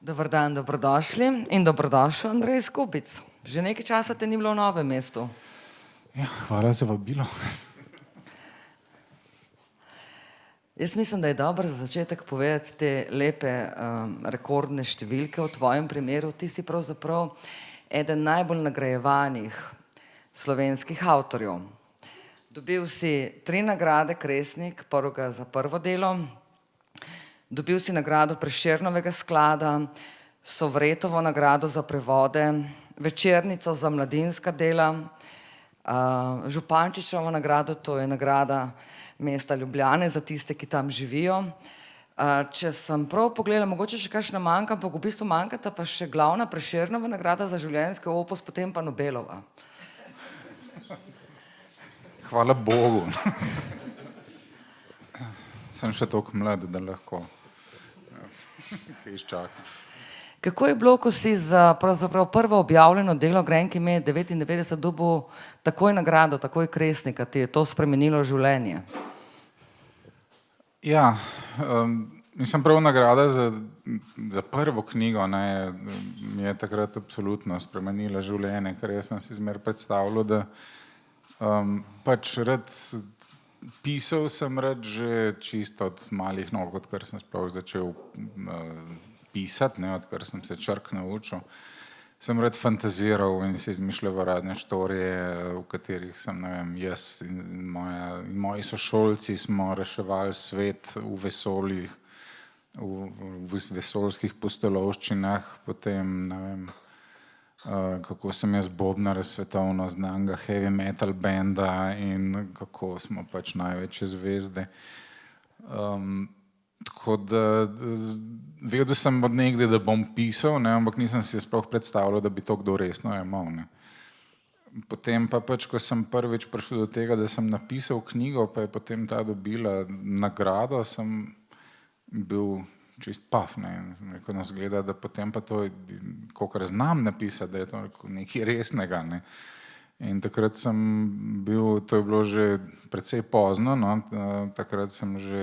Dober dan, dobrodošli in dobrodošel, Andrej Skupic. Že nekaj časa te ni bilo v Novem mestu. Ja, hvala za vabilo. Jaz mislim, da je dobro za začetek povedati te lepe rekordne številke v tvojem primeru. Ti si pravzaprav eden najbolj nagrajevanih slovenskih avtorjev. Dobil si 3 nagrade Kresnik, prvega za prvo delo. Dobil si nagrado Prešernovega sklada, Sovretovo nagrado za prevode, Večernico za mladinska dela, Župančičevo nagrado, to je nagrada mesta Ljubljane za tiste, ki tam živijo. Če sem prav pogledala, mogoče še kakšna manjka, ampak v bistvu manjkata pa še glavna Prešernova nagrada za življenjski opus, potem pa Nobelova. Hvala Bogu. Sem še toliko mlad, da lahko kaj izčakam. Kako je bilo, ko si za pravzaprav prvo objavljeno delo Grenki ime 99 dobil takoj nagrado, takoj Kresnika, ti je to spremenilo življenje? Ja, mislim prav nagrada za prvo knjigo, mi je takrat absolutno spremenila življenje, ker jaz sem si zmer predstavljal, da pač rad pisal sem rad že čisto od malih nog, odkar sem sploh začel pisati, odkar sem se črk naučil. Sem rad fantaziral in si izmišljal razne štorije, v katerih sem, ne vem, jaz in moji sošolci smo reševali svet v vesoljih, v vesoljskih pustolovščinah, potem, ne vem, kako sem jaz bobnar svetovno znanega heavy metal benda in kako smo pač največje zvezde. Tako da vedel sem od nekdaj, da bom pisal, ampak nisem si sploh predstavljal, da bi to kdo resno jemal. Potem pa pač, ko sem prvič prišel do tega, da sem napisal knjigo, pa je potem ta dobila nagrado, sem bil čist paf, rekel, no, zgleda, da potem pa to, kolikor znam napisati, da je to nekaj resnega. In takrat sem bil, to je bilo že precej pozno, takrat sem že,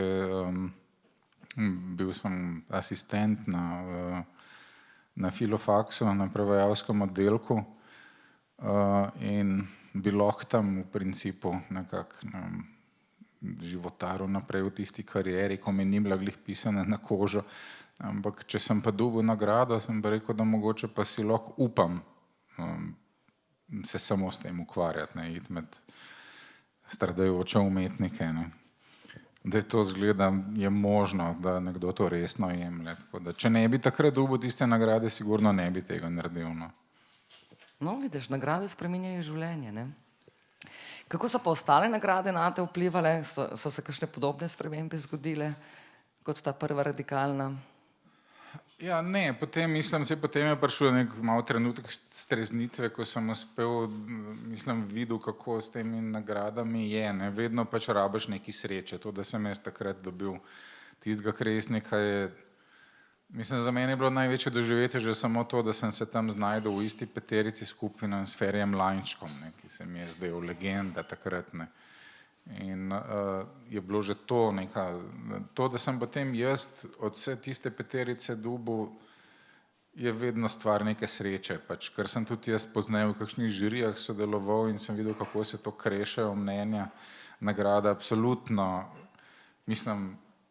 bil sem asistent na filofaksu, na prevajalskem oddelku in bi lahko tam v principu nekako životaril naprej v tisti karieri, ko mi ni bila glih pisana na kožo, ampak če sem pa dobil nagrado, sem pa rekel, da mogoče pa si lahko upam se samo s tem ukvarjati, iti med stradajoče umetnike. Da je to zgleda, je možno, da nekdo to resno jemlje. Tako da, če ne bi takrat dobil tiste nagrade, sigurno ne bi tega naredil. No, vidiš, nagrade spreminjajo življenje, ne? Kako so pa ostale nagrade nate vplivale? So se kakšne podobne spremembe zgodile kot ta prva radikalna? Ja, ne, potem je prišel nek malo trenutek streznitve, ko sem uspel, videl, kako s temi nagradami je, vedno pač rabiš neki sreče. To, da sem jaz takrat dobil tistega Kresnika, je, za mene je bilo največje doživetje že samo to, da sem se tam znajdel v isti peterici skupaj s Ferjem Lajnškom, ki se mi je zdel legenda takrat. In je bilo že to to, da sem potem jaz od vse tiste peterice dobil, je vedno stvar neke sreče, pač, ker sem tudi jaz poznal v kakšnih žirijah sodeloval in sem videl, kako se to krešejo mnenja. Nagrada absolutno,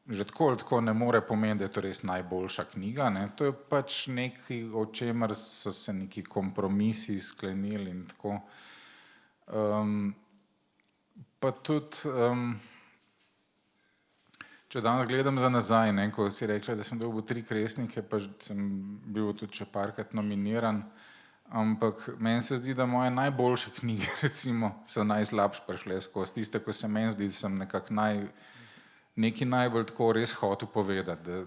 že tako ne more pomeniti, da je to res najboljša knjiga. To je pač nekaj, o čemer so se neki kompromisi sklenili in tako. Pa tudi, če danes gledam za nazaj, ko si rekla, da sem dobil 3 Kresnike, pa sem bil tudi še parkrat nominiran, ampak meni se zdi, da moje najboljše knjige recimo so najslabše prišle skozi. Tiste, ko se meni zdi, da sem nekako nekaj najbolj tako res hotel povedati.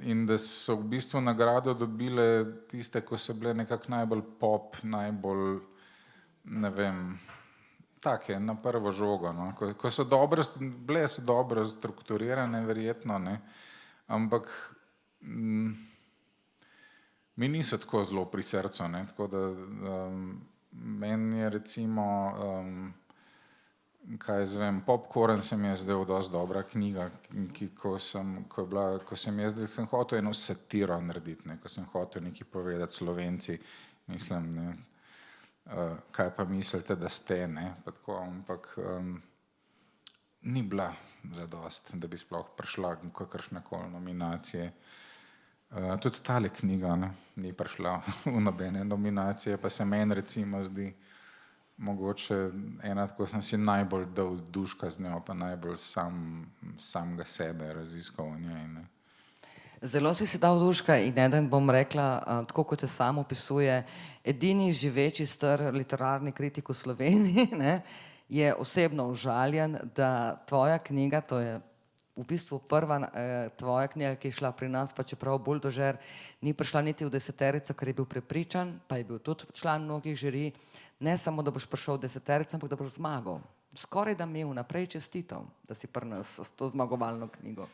In da so v bistvu nagrado dobile tiste, ko so bile nekako najbolj pop, najbolj, ne vem, take, na prvo žogo. Ko so bile so dobro strukturirane, verjetno, ampak mi niso tako zelo pri srcu. Tako da meni je recimo kaj zvem, Popcorn se mi je zdel dosti dobra knjiga, ko sem jaz, da sem hotel eno satiro narediti, ne, ko sem hotel nekaj povedati Slovenci, mislim, ne, kaj pa mislite, da ste, ne, pa tako, ampak ni bila zadost, da bi sploh prišla kakršnekoli nominacije. Tudi tale knjiga, ne, ni prišla v nobene nominacije, pa se meni recimo zdi mogoče ena, ko sem si najbolj dal duška z njo, pa najbolj samega sebe raziskal v njej, ne. Zelo si dal duška in eden bom rekla, tako kot se sam opisuje, edini živeči star literarni kritik v Sloveniji, ne, je osebno užaljen, da tvoja knjiga, to je v bistvu prva tvoja knjiga, ki je šla pri nas, pa čeprav Buldožer ni prišla niti v deseterico, ker je bil prepričan, pa je bil tudi član mnogih žirij, ne samo, da boš prišel v deseterico, ampak da boš zmagal. Skoraj da mi vnaprej čestital, da si pri nas s to zmagovalno knjigo.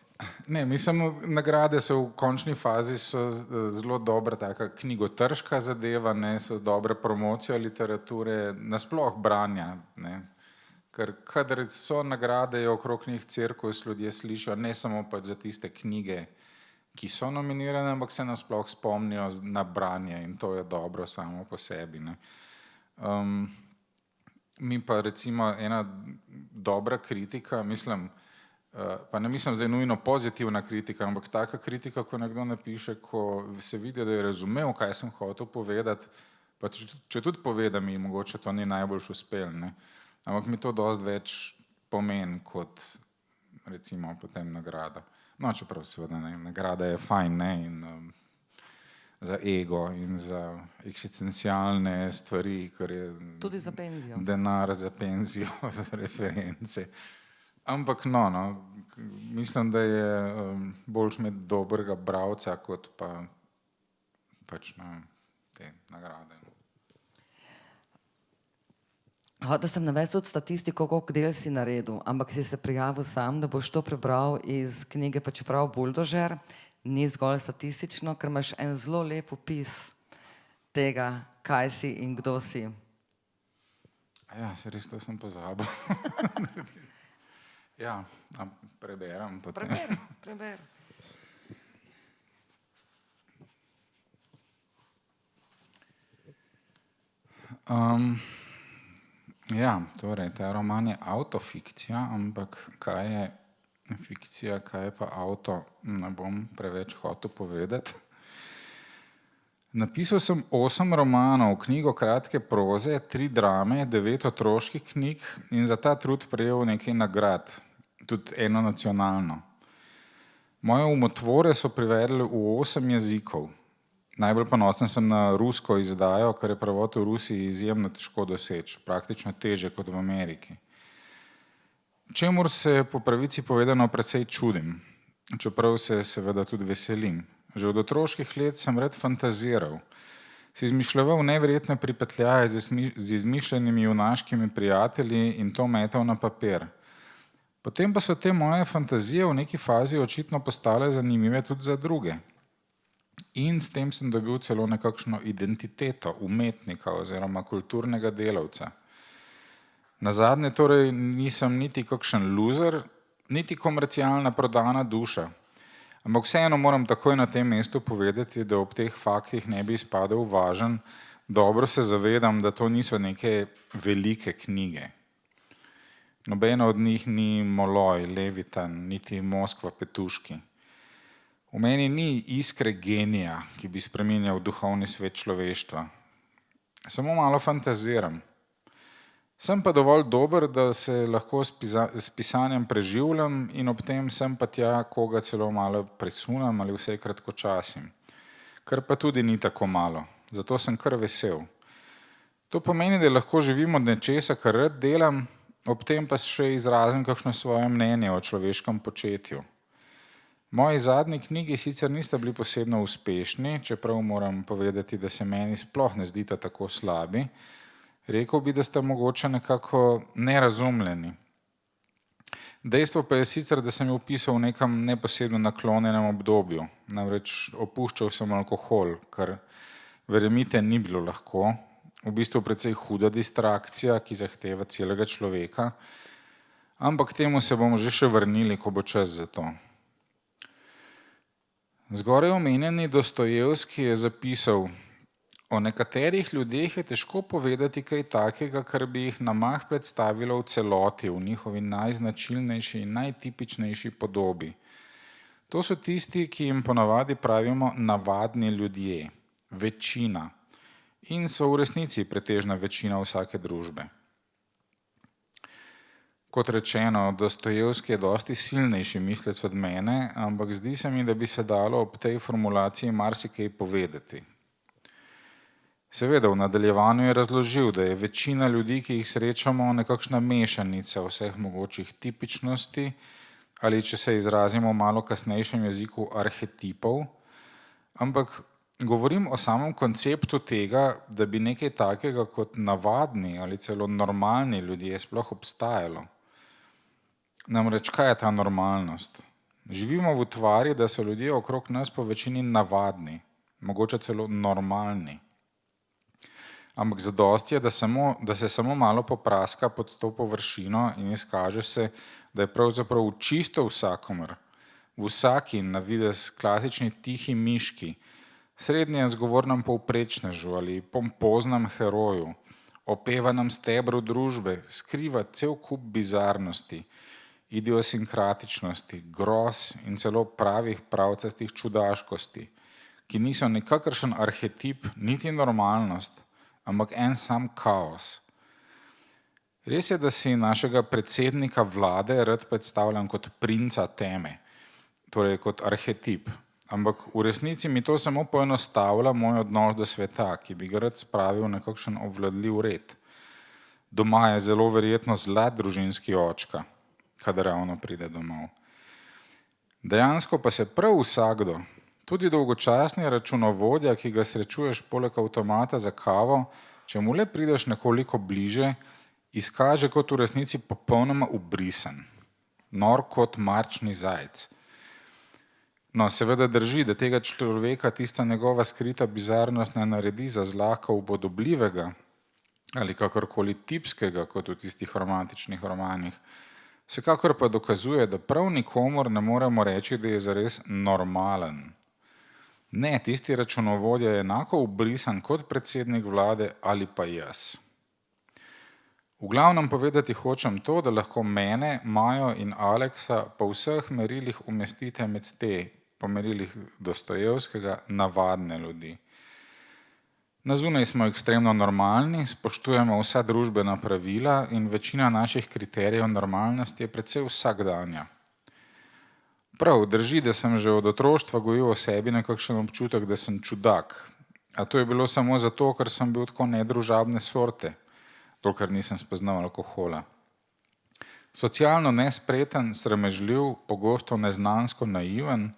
Ne, mislim, nagrade so v končni fazi so zelo dobra taka knjigotrška zadeva, ne, so dobra promocija literature, nasploh branja, ne. Ker kadar so nagrade, je okrog njih cirkus, ljudje slišijo, ne samo pač za tiste knjige, ki so nominirane, ampak se nasploh spomnijo na branje in to je dobro samo po sebi, ne. Mi pa recimo ena dobra kritika, mislim, pa ne mislim zdaj nujno pozitivna kritika, ampak taka kritika, ko nekdo napiše, ko se vidi, da je razumel, kaj sem hotel povedati, pa če tudi pove, da mi mogoče to ni najboljš uspel, ne. Ampak mi to dosti več pomeni kot recimo potem nagrada. No, čeprav seveda ne, nagrada je fajn, ne, in za ego in za eksistencialne stvari, ker je tudi za penzijo. Denar za penzijo, za reference. Ampak no, mislim, da je boljš imeti dobrega bralca, kot pa pač te nagrade. Hotel sem navesti tudi statistiko, koliko del si naredil, ampak si se prijavil sam, da boš to prebral iz knjige, pa čeprav Buldožer, ni zgolj statistično, ker imaš en zelo lep opis tega, kaj si in kdo si. Ja, se res to sem pozabil. Ja, preberem potem. Preberi. Ja, torej, ta roman je avtofikcija, ampak kaj je fikcija, kaj je pa avto, ne bom preveč hotel povedati. Napisal sem 8 romanov, knjigo kratke proze, 3 drame, 9 otroških knjig in za ta trud prejel nekaj nagrad, tudi eno nacionalno. Moje umotvore so prevedli v 8 jezikov. Najbolj ponosen sem na rusko izdajo, ker je prevod v Rusiji izjemno težko doseči, praktično težje kot v Ameriki. Čemur se po pravici povedano precej čudim, čeprav se seveda tudi veselim. Že od otroških let sem rad fantaziral, si izmišljeval neverjetne pripetljaje z izmišljenimi junaškimi prijatelji in to metal na papir. Potem pa so te moje fantazije v neki fazi očitno postale zanimive tudi za druge. In s tem sem dobil celo nekakšno identiteto umetnika oziroma kulturnega delavca. Nazadnje torej nisem niti kakšen loser, niti komercialna prodana duša. Ampak vseeno moram takoj na tem mestu povedati, da ob teh faktih ne bi izpadel važen, dobro se zavedam, da to niso neke velike knjige. Nobena od njih ni Moloj, Levitan, niti Moskva Petuški. V meni ni iskre genija, ki bi spreminjal duhovni svet človeštva. Samo malo fantaziram. Sem pa dovolj dober, da se lahko s pisanjem preživljam in ob tem sem pa tja koga celo malo presunam ali vsaj kratkočasim. Kar pa tudi ni tako malo, zato sem kar vesel. To pomeni, da lahko živim od nečesa, kar rad delam, ob tem pa še izrazim kakšno svoje mnenje o človeškem početju. Moji zadnji knjigi sicer nista bili posebno uspešni, čeprav moram povedati, da se meni sploh ne zdita tako slabi. Rekel bi, da sta mogoče nekako nerazumljeni. Dejstvo pa je sicer, da sem jo opisal v nekem neposredno naklonjenem obdobju. Namreč opuščal sem alkohol, kar verjemite ni bilo lahko. V bistvu precej huda distrakcija, ki zahteva celega človeka. Ampak k temu se bomo že še vrnili, ko bo čas za to. Zgoraj omenjeni Dostojevski je zapisal: o nekaterih ljudeh je težko povedati kaj takega, kar bi jih na mah predstavilo v celoti, v njihovi najznačilnejši in najtipičnejši podobi. To so tisti, ki jim ponavadi pravimo navadni ljudje, večina, in so v resnici pretežna večina vsake družbe. Kot rečeno, Dostojevski je dosti silnejši mislec od mene, ampak zdi se mi, da bi se dalo ob tej formulaciji marsikaj povedati. Seveda, v nadaljevanju je razložil, da je večina ljudi, ki jih srečamo, nekakšna mešanica vseh mogočih tipičnosti ali, če se izrazimo v malo kasnejšem jeziku, arhetipov, ampak govorim o samem konceptu tega, da bi nekaj takega kot navadni ali celo normalni ljudje sploh obstajalo. Namreč, kaj je ta normalnost? Živimo v utvari, da so ljudje okrog nas po večini navadni, mogoče celo normalni. Ampak zadosti je, da se samo malo popraska pod to površino in izkaže se, da je pravzaprav čisto vsakomer, v vsaki na videz klasični tihi miški, srednje zgovornem povprečnežu ali pompoznem heroju, opevanem stebru družbe, skriva cel kup bizarnosti, idiosinkratičnosti, groz in celo pravih pravcastih čudaškosti, ki niso nikakršen arhetip niti normalnost, ampak en sam kaos. Res je, da si našega predsednika vlade rad predstavljam kot princa teme, torej kot arhetip, ampak v resnici mi to samo poenostavlja moj odnos do sveta, ki bi ga rad spravil v nekakšen obvladljiv red. Doma je zelo verjetno zlat družinski očka, kadar ravno pride domov. Dejansko pa se prav vsakdo, tudi dolgočasni računovodja, ki ga srečuješ poleg avtomata za kavo, če mu le prideš nekoliko bliže, izkaže kot v resnici popolnoma ubrisen, nor kot marčni zajec. No, seveda drži, da tega človeka tista njegova skrita bizarnost ne naredi za zlahka upodobljivega ali kakorkoli tipskega, kot v tistih romantičnih romanih. Vsekakor pa dokazuje, da prav nikomor ne moremo reči, da je zares normalen. Ne, tisti računovodja je enako ubrisan kot predsednik vlade ali pa jaz. V glavnem povedati hočem to, da lahko mene, Majo in Aleksa po vseh merilih umestite med te, po merilih Dostojevskega, navadne ljudi. Na zunaj smo ekstremno normalni, spoštujemo vsa družbena pravila in večina naših kriterijev normalnosti je precej vsakdanja. Prav, drži, da sem že od otroštva gojil o sebi nekakšen občutek, da sem čudak. A to je bilo samo zato, ker sem bil tako nedružabne sorte, dokler nisem spoznal alkohola. Socialno nespreten, sramežljiv, pogosto neznansko naiven,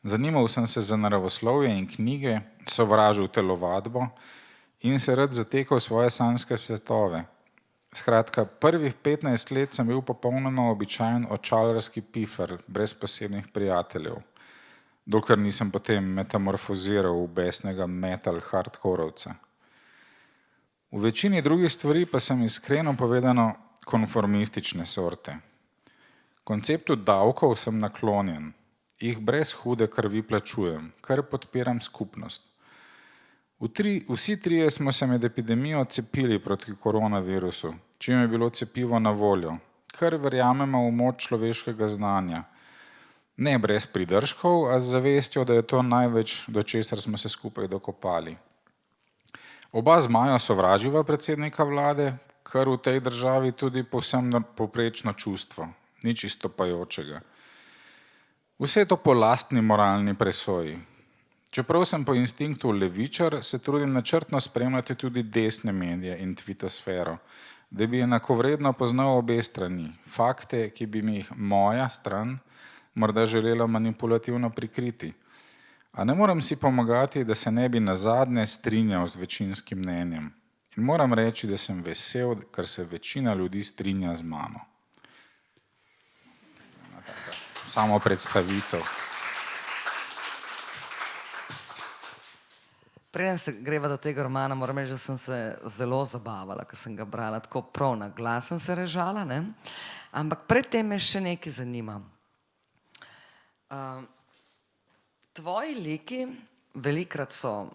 zanimal sem se za naravoslovje in knjige, sovražil telovadbo in se rad zatekal svoje sanjske svetove. Skratka, prvih 15 let sem bil popolnoma običajen očalarski pifer, brez posebnih prijateljev, dokler nisem potem metamorfoziral v besnega metal hardkorovca. V večini drugih stvari pa sem iskreno povedano konformistične sorte. Konceptu davkov sem naklonjen, jih brez hude krvi plačujem, kar podpiram skupnost. Vsi trije smo se med epidemijo cepili proti koronavirusu, čim je bilo cepivo na voljo, kar verjamemo v moč človeškega znanja. Ne brez pridržkov, a z zavestjo, da je to največ, do česar smo se skupaj dokopali. Oba z Majo sovraživa predsednika vlade, kar v tej državi tudi povsem povprečno čustvo, nič izstopajočega. Vse to po lastni moralni presoji. Čeprav sem po instinktu levičar, se trudim načrtno spremljati tudi desne medije in tvitosfero, da bi enakovredno poznal obe strani, fakte, ki bi mi jih moja stran morda želela manipulativno prikriti. A ne moram si pomagati, da se ne bi nazadnje strinjal z večinskim mnenjem. In moram reči, da sem vesel, ker se večina ljudi strinja z mano. Samo predstavitev. Preden se greva do tega romana, moram reči, da sem se zelo zabavala, ko sem ga brala, tako prav na glas sem se režala, ne? Ampak predtem me še nekaj zanima. Tvoji liki velikrat so,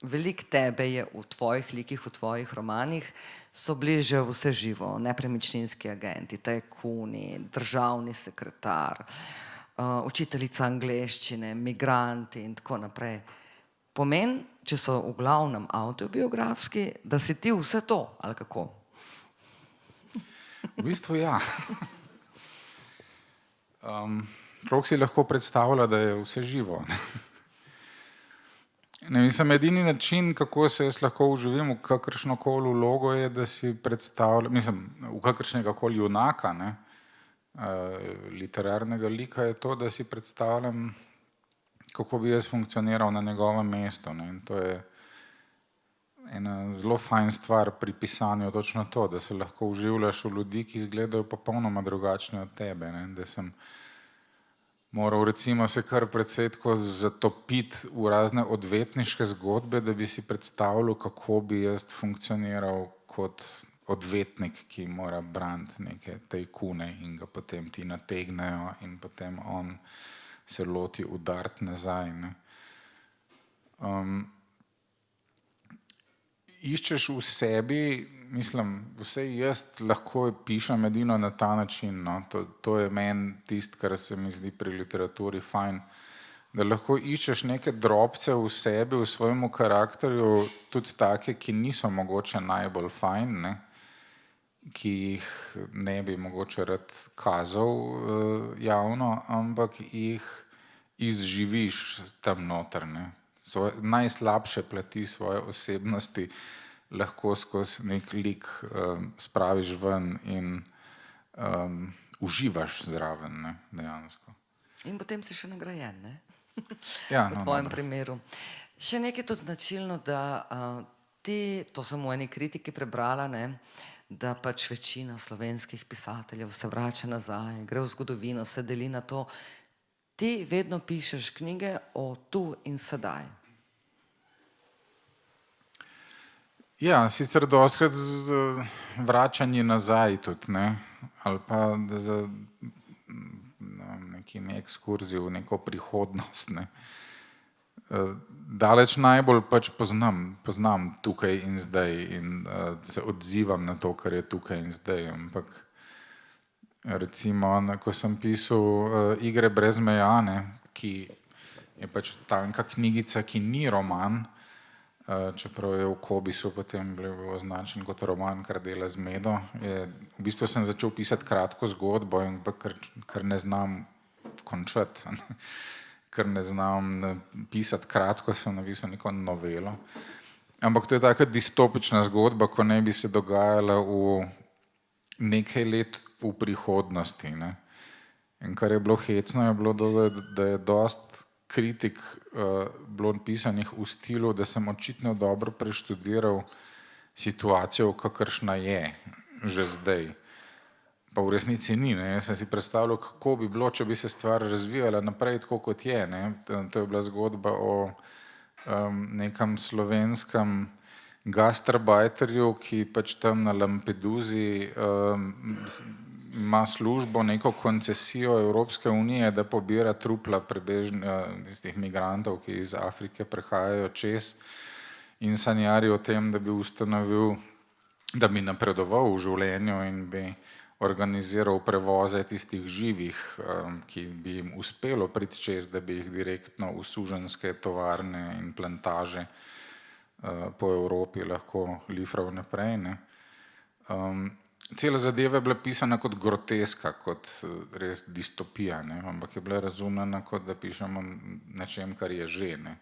veliko tebe je v tvojih likih, v tvojih romanih, so bili že vse živo, nepremičninski agenti, tajkuni, državni sekretar, učiteljica angleščine, migranti in tako naprej. Pomeni, če so v glavnem avtobiografski, da si ti vse to, ali kako? V bistvu ja. Človek si lahko predstavlja, da je vse živo. Ne, mislim, edini način, kako se jaz lahko vživim v kakršnokoli vlogo, je, da si predstavljam, mislim, v kakršnega koli junaka, ne, literarnega lika, je to, da si predstavljam, kako bi jaz funkcioniral na njegovem mestu. Ne. In to je ena zelo fajn stvar pri pisanju, točno to, da se lahko vživljaš v ljudi, ki izgledajo popolnoma drugačni od tebe. Ne. Da sem moral recimo se kar precej tako zatopiti v razne odvetniške zgodbe, da bi si predstavljal, kako bi jaz funkcioniral kot odvetnik, ki mora braniti neke tajkune in ga potem ti nategnejo in potem on se loti udariti nazaj. Ne. Iščeš v sebi, mislim, vse jaz lahko pišem edino na ta način. No. To je meni tisto, kar se mi zdi pri literaturi fajn, da lahko iščeš neke drobce v sebi, v svojemu karakterju, tudi take, ki niso mogoče najbolj fajn, ne, ki jih ne bi mogoče rad kazal javno, ampak jih izživiš tam noter. Ne. Najslabše plati svoje osebnosti lahko skozi nek lik spraviš ven in uživaš zraven, ne, dejansko. In potem si še nagrajen, ne? Ja, v tvojem primeru. Še nekaj tudi značilno, da ti, to sem v eni kritiki prebrala, ne, da pač večina slovenskih pisateljev se vrača nazaj, gre v zgodovino, se deli na to. Ti vedno pišeš knjige o tu in sedaj. Ja, sicer dostikrat z vračanji nazaj tudi, ne, ali pa z nekim ekskurzijo v neko prihodnost, ne. Daleč najbolj pač poznam tukaj in zdaj in se odzivam na to, kar je tukaj in zdaj, ampak recimo, ko sem pisal Igre brez meja, ne, ki je pač tanka knjigica, ki ni roman, čeprav je v Kobisu potem bil označen kot roman, kar dela zmedo. V bistvu sem začel pisati kratko zgodbo, ker ne znam končati, ker ne znam pisati kratko, sem napisal neko novelo. Ampak to je taka distopična zgodba, ko naj bi se dogajala v nekaj let v prihodnosti. Ne. In kar je bilo hecno, je bilo, da je dosti kritik bilo pisanih v stilu, da sem očitno dobro preštudiral situacijo, kakršna je že zdaj. Pa v resnici ni. Ne. Jaz sem si predstavljal, kako bi bilo, če bi se stvar razvijala naprej tako, kot je. Ne. To je bila zgodba o nekem slovenskem gastarbajterju, ki pač tam na Lampedusi ima službo, neko koncesijo Evropske unije, da pobira trupla tistih migrantov, ki iz Afrike prihajajo čez in sanjari o tem, da bi ustanovil, da bi napredoval v življenju in bi organiziral prevoze tistih živih, ki bi jim uspelo priti čez, da bi jih direktno v suženjske tovarne in plantaže po Evropi lahko lifral naprej. Ne. Cela zadeva je bila pisana kot groteska, kot res distopija, ne, ampak je bila razumljena, kot da pišemo nečem, kar je že. Ne.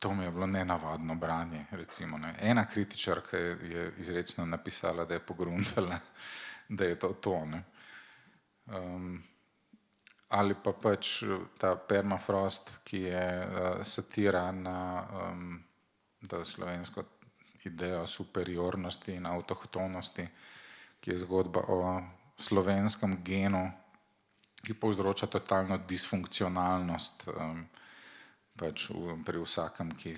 To mi je bilo nenavadno branje, recimo. Ne. Ena kritičarka je izrecno napisala, da je pogruntala, da je to. Ne. Ali pa pač ta Permafrost, ki je satira na slovensko idejo superiornosti in avtohtonosti, ki je zgodba o slovenskem genu, ki povzroča totalno disfunkcionalnost pač pri vsakem, ki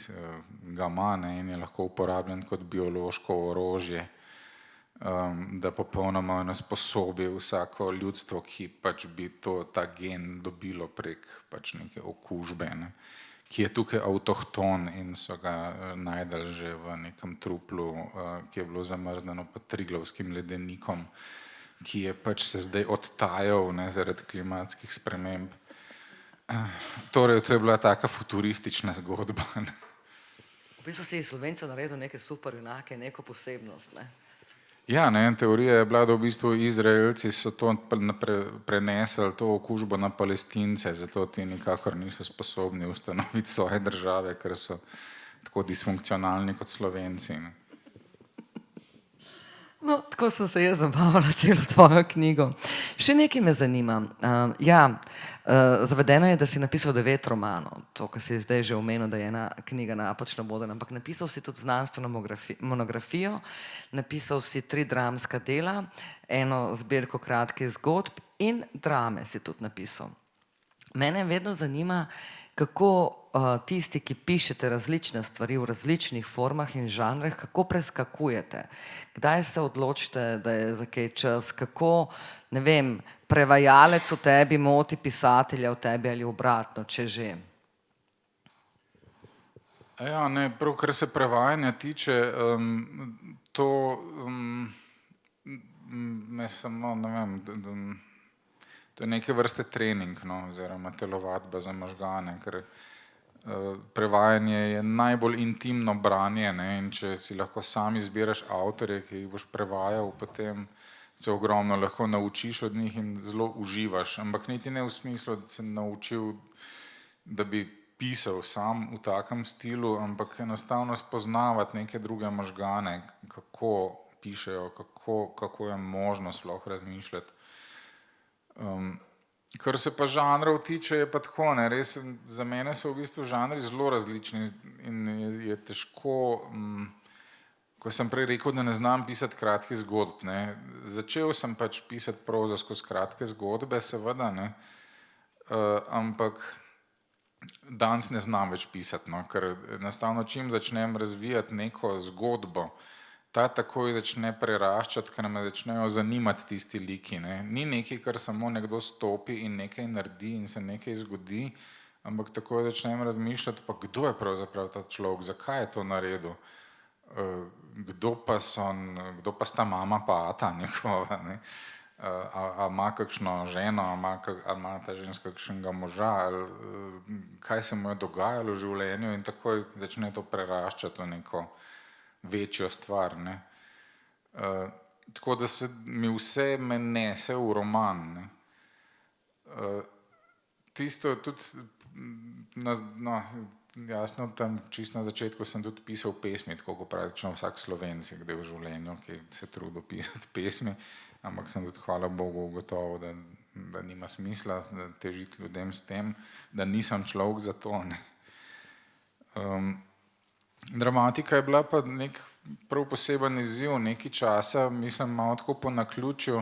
ga ima, ne, in je lahko uporabljen kot biološko orožje da popolnoma onesposobi vsako ljudstvo, ki pač bi ta gen dobilo prek pač neke okužbe, ne, ki je tukaj avtohton in so ga najdali že v nekem truplu, ki je bilo zamrznjeno pod Triglavskim ledenikom, ki je pač se zdaj odtajal, ne, zaradi klimatskih sprememb. Torej, to je bila taka futuristična zgodba. Ne. V bistvu si iz Slovencev naredil neke super junake, neko posebnost, ne? Ja, ne, teorija je bila, da v bistvu Izraelci so to prenesli to okužbo na Palestince, zato ti nikakor niso sposobni ustanoviti svoje države, ker so tako disfunkcionalni kot Slovenci. Ne. No, tako sem se jaz zabavala celo tvojo knjigo. Še nekaj me zanima. Zavedeno je, da si napisal 9 romanov. To, kar si zdaj že omenil, da je ena knjiga napačno vodena, ampak napisal si tudi znanstveno monografijo, napisal si 3 dramska dela, eno zbirko kratkih zgodb in drame si tudi napisal. Mene vedno zanima, kako tisti, ki pišete različne stvari v različnih formah in žanrih, kako preskakujete. Kdaj se odločite, da je za kaj čas, kako, ne vem, prevajalec v tebi moti pisatelja v tebi ali obratno, če že. Ja, ne, prav kar se prevajanja tiče, to me samo, ne vem, to je neke vrste trening, no, oziroma telovadba za možgane, ker prevajanje je najbolj intimno branje, ne, in če si lahko sam izbiraš avtorje, ki jih boš prevajal, potem se ogromno lahko naučiš od njih in zelo uživaš, ampak niti ne v smislu, da sem naučil, da bi pisal sam v takem stilu, ampak enostavno spoznavati neke druge možgane, kako pišejo, kako je možno sploh razmišljati. Kar se pa žanrov tiče, je pa tako, ne, res, za mene so v bistvu žanri zelo različni in je težko, ko sem prej rekel, da ne znam pisati kratkih zgodb, ne, začel sem pač pisati prozo skozi kratke zgodbe, seveda, ne, ampak danes ne znam več pisati, no, ker enostavno čim začnem razvijati neko zgodbo, ta takoj začne preraščati, ker me začnejo zanimati tisti liki, ne. Ni nekaj, kar samo nekdo stopi in nekaj naredi in se nekaj zgodi, ampak takoj začnem razmišljati, pa kdo je pravzaprav ta človek, zakaj je to naredil, kdo pa sta mama pa ata njegova, ne. A ima kakšno ženo, a ima ta ženska kakšnega moža, ali kaj se mu je dogajalo v življenju in takoj začne to preraščati v neko večjo stvar, ne. Tako da se mi vse me nese v roman, ne. Tisto tudi, no, jasno, tam čisto na začetku sem tudi pisal pesmi, tako kot praktično vsak Slovenec je kdaj v življenju, ki se trudil pisati pesmi, ampak sem tudi, hvala Bogu, ugotovil, da nima smisla težiti ljudem s tem, da nisem človek za to, ne. Dramatika je bila pa nek prav poseben izziv, nekaj časa, mislim, malo tako po naključju,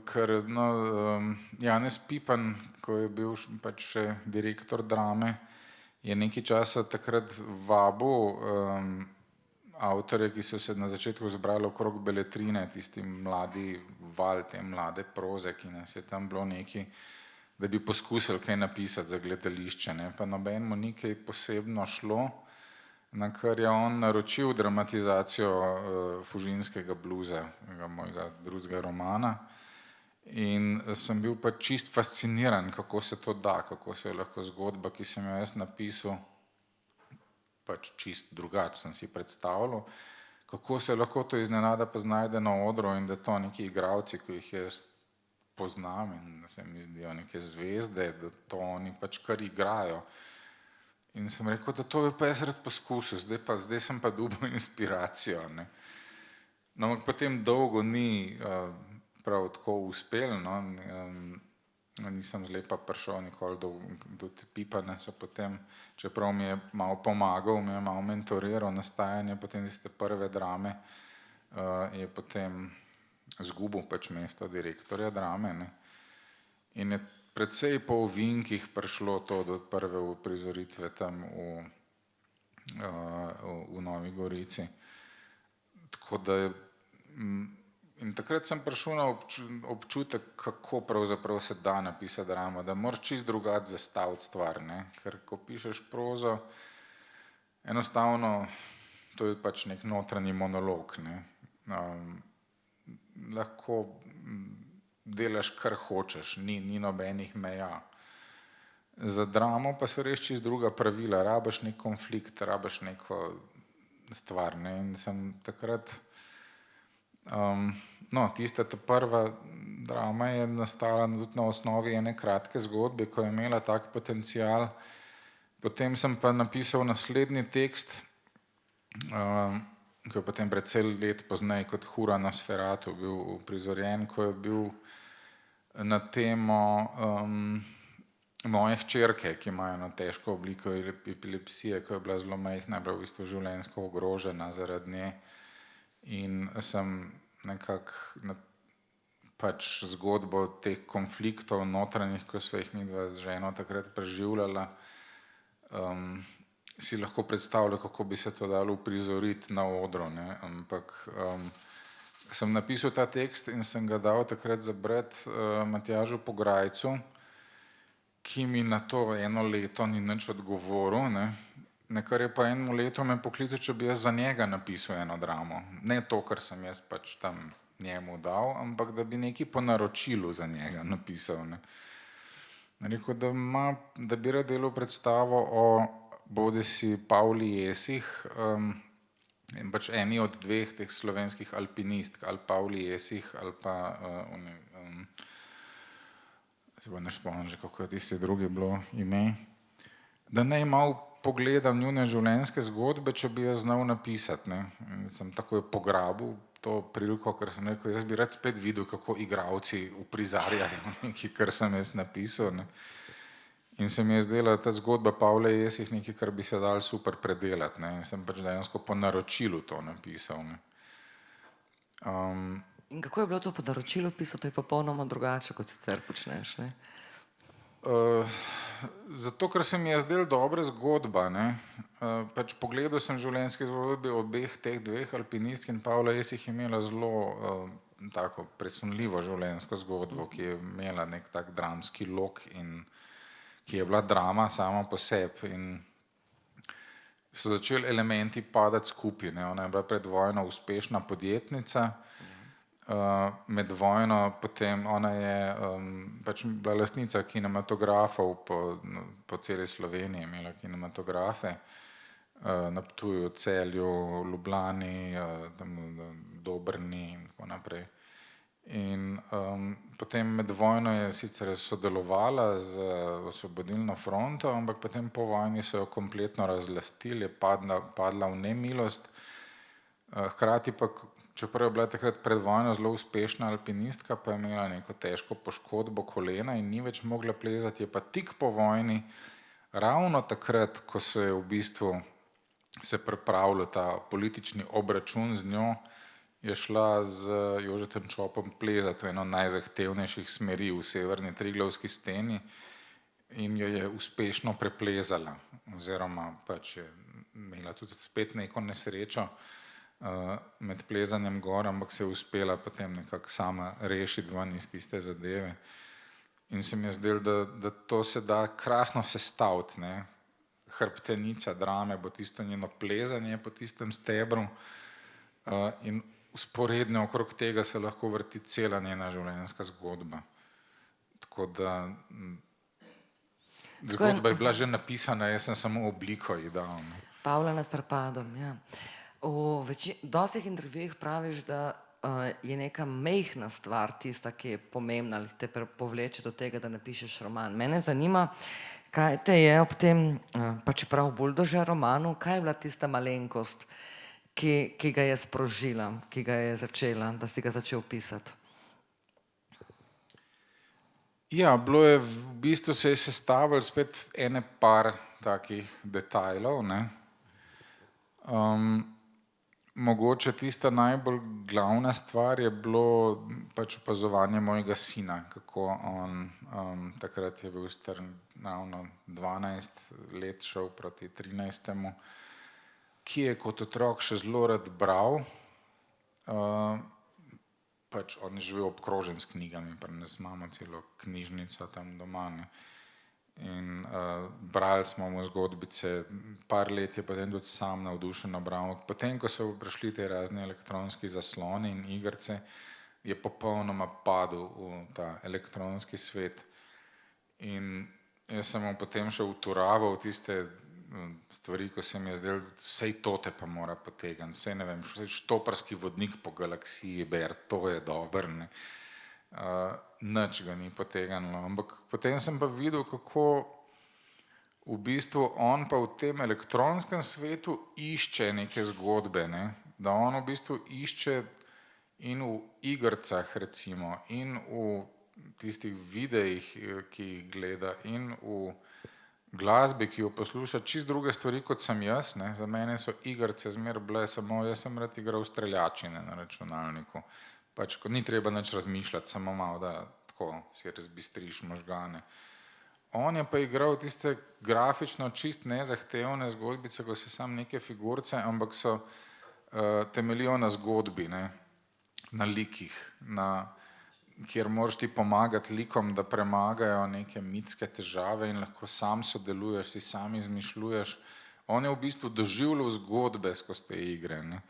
ker no, Janez Pipan, ko je bil pač še direktor Drame, je nekaj časa takrat vabil avtorje, ki so se na začetku zbrali okrog Beletrine, tisti mladi val, te mlade proze, ki nas je tam bilo nekaj, da bi poskusili kaj napisati za gledališče, ne, pa nobenemu ni kaj posebno šlo, na kar je on naročil dramatizacijo Fužinskega bluza, mojega drugega romana, in sem bil pa čist fasciniran, kako se to da, kako se je lahko zgodba, ki sem jo jaz napisal, pač čist drugače sem si predstavljal, kako se lahko to iznenada pa znajde na odru in da to neki igralci, ki jih jaz poznam in da se mi zdijo neke zvezde, da to oni pač kar igrajo. In sem rekel, da to bi pa jaz rad poskusil, zdaj sem pa dobil inspiracijo, ne. No, ampak potem dolgo ni prav tako uspel, no, nisem zdaj pa prišel nikoli do Pipana, so potem, čeprav mi je malo pomagal, mi je malo mentoriral nastajanje potem tiste prve drame, je potem zgubil pač mesto direktorja Drame, ne. In je precej po ovinkih prišlo to do prve uprizoritve tam v Novi Gorici. Tako da in takrat sem prišel na občutek, kako pravzaprav se da napisati dramo, da moraš čisto drugače zastaviti stvar, ne? Ker ko pišeš prozo, enostavno to je pač nek notranji monolog, ne? Lahko delaš, kar hočeš, ni nobenih meja. Za dramo pa so res čisto druga pravila, rabiš nek konflikt, rabiš neko stvar, ne? In sem takrat tista ta prva drama je nastala tudi na osnovi ene kratke zgodbe, ko je imela tak potencial. Potem sem pa napisal naslednji tekst, ko je potem precej let pozneje kot Hura Nosferatu bil uprizorjen, ko je bil na temo moje hčerke, ki imajo eno težko obliko epilepsije, ko je bila zelo majhna, bila v bistvu življenjsko ogrožena zaradi nje. In sem nekako pač zgodbo teh konfliktov notranjih, ko sva jih midva z ženo takrat preživljala, si lahko predstavljal, kako bi se to dalo uprizoriti na odru, ne? Ampak sem napisal ta tekst in sem ga dal takrat za brati Matjažu Pograjcu, ki mi na to eno leto ni nič odgovoril, ne? Nekar je pa eno leto me poklical, če bi jaz za njega napisal eno dramo. Ne to, kar sem jaz pač tam njemu dal, ampak da bi nekaj po naročilu za njega napisal, ne? Rekel, da bi rad delal predstavo o bodisi Pavli Jesih in pač eni od dveh teh slovenskih alpinistk, ali Pavli Jesih ali pa se pa ne spomnim že, kako je tisti drugi bilo ime, da naj malo pogledam njune življenjske zgodbe, če bi jaz znal napisati, ne. In sem takoj pograbil to priliko, ker sem rekel, jaz bi rad spet videl, kako igralci uprizarjajo nekaj, kar sem jaz napisal, ne. In se mi je zdela ta zgodba Pavle Jesih nekaj, kar bi se dalo super predelati, ne. In sem pač dejansko po naročilu to napisal, ne. In kako je bilo to po naročilu pisati, to je popolnoma drugače, kot sicer počneš, ne? Zato, ker se mi je zdela dobra zgodba, ne. Pač pogledal sem življenjske zgodbe obeh teh dveh alpinistk in Pavla Jesih je imela zelo tako presunljivo življenjsko zgodbo, ki je imela nek tak dramski lok in ki je bila drama sama po sebi in so začeli elementi padati skupaj, ne. Ona je bila pred vojno uspešna podjetnica, med vojno potem ona je pač bila lastnica kinematografov po celi Sloveniji, imela kinematografe na Ptuju, Celju, Ljubljani, Dobrni in tako naprej. In potem med vojno je sicer sodelovala z Osvobodilno fronto, ampak potem po vojni so jo kompletno razlastili, je padla v nemilost. Hkrati pa, čeprav je bila takrat pred vojno zelo uspešna alpinistka, pa je imela neko težko poškodbo kolena in ni več mogla plezati, je pa tik po vojni, ravno takrat, ko se je v bistvu se pripravljal ta politični obračun z njo, je šla z Jožetom Čopom plezati v eno najzahtevnejših smeri v severni Triglavski steni in jo je uspešno preplezala, oziroma pač je imela tudi spet neko nesrečo med plezanjem gor, ampak se je uspela potem nekako sama rešiti ven iz tiste zadeve. In se mi je zdelo, da to se da krasno sestaviti, ne. Hrbtenica drame bo tisto njeno plezanje po tistem stebru in vzporedno okrog tega se lahko vrti cela njena življenjska zgodba. Tako da zgodba je bila že napisana, jaz sem samo obliko ji dal, ne. Pavla nad prepadom, ja. V dostih intervjujih praviš, da je neka majhna stvar tista, ki je pomembna ali te povleče do tega, da napišeš roman. Mene zanima, kaj te je ob tem, pa čeprav Buldožer romanu, kaj je bila tista malenkost, ki ga je sprožila, ki ga je začela, da si ga začel pisati? Ja, bilo je, v bistvu se je sestavilo spet ene par takih detajlov, ne. Mogoče tista najbolj glavna stvar je bilo pač opazovanje mojega sina, kako on takrat je bil star ravno 12 let, šel proti 13., ki je kot otrok še zelo rad bral Pač on je živel obkrožen s knjigami, pa nas imamo celo knjižnico tam doma, ne. In brali smo mu zgodbice, par let je potem tudi sam navdušeno bral. Potem, ko so prišli te razne elektronski zasloni in igrice, je popolnoma padel v ta elektronski svet. In jaz sem mu potem še uturaval tiste stvari, ko se mi je zdelo, vsej to te pa mora potegniti, vsej ne vem, štoparski vodnik po galaksiji ber, to je dober, ne. Nič ga ni potegnilo, ampak potem sem pa videl, kako v bistvu on pa v tem elektronskem svetu išče neke zgodbe, ne? Da on v bistvu išče in v igricah recimo, in v tistih videih, ki jih gleda, in v glasbi, ki jo posluša, čisto druge stvari, kot sem jaz, ne. Za mene so igrice zmeraj bile samo, jaz sem rad igral streljačine na računalniku. Pač, ko ni treba nič razmišljati, samo malo, da tako si razbistriš možgane. On je pa igral tiste grafično čist nezahtevne zgodbice, ko so samo neke figurce, ampak so temeljijo na zgodbi, ne, na likih, kjer moraš ti pomagati likom, da premagajo neke mitske težave in lahko sam sodeluješ, si sam izmišljuješ. On je v bistvu doživljal zgodbe skozi te igre, ne.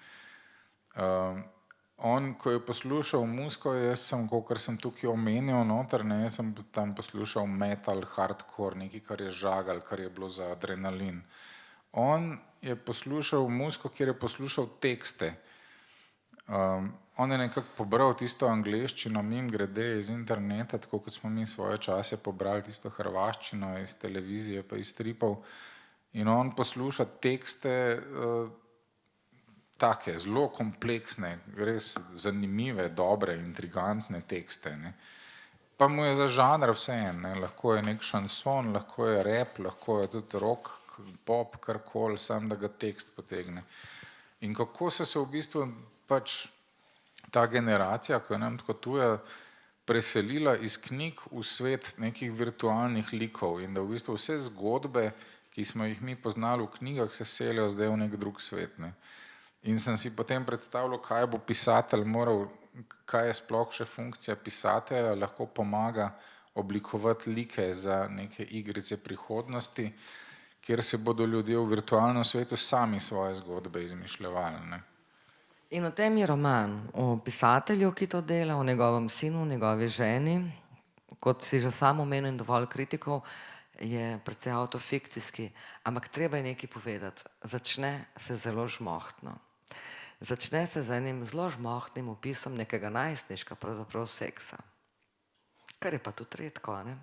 On, ko je poslušal muziko, jaz sem, kakor sem tukaj omenil noter, ne, jaz sem tam poslušal metal, hardcore, nekaj, kar je žagal, kar je bilo za adrenalin. On je poslušal muziko, kjer je poslušal tekste. On je nekako pobral tisto angleščino mimogrede iz interneta, tako kot smo mi svoje čase pobrali tisto hrvaščino iz televizije pa iz stripov. In on posluša tekste take, zelo kompleksne, res zanimive, dobre, intrigantne tekste, ne. Pa mu je za žanr vseeno, ne, lahko je nek šanson, lahko je rap, lahko je tudi rock, pop, karkoli, samo da ga tekst potegne. In kako so se v bistvu pač ta generacija, ko je nam tako tuja, preselila iz knjig v svet nekih virtualnih likov in da v bistvu vse zgodbe, ki smo jih mi poznali v knjigah, se selijo zdaj v nek drug svet, ne. In sem si potem predstavljal, kaj bo pisatelj moral, kaj je sploh še funkcija pisatelja, lahko pomaga oblikovati like za neke igrice prihodnosti, kjer se bodo ljudje v virtualnem svetu sami svoje zgodbe izmišljevali, ne. In o tem je roman, o pisatelju, ki to dela, o njegovem sinu, njegovi ženi. Kot si že sam omenil in dovolj kritikov, je precej avtofikcijski, ampak treba je nekaj povedati. Začne se zelo žmohtno. Začne se z enim zelo žmohtnim opisom nekega najstniška, pravzaprav seksa. Kar je pa tudi redko, ne?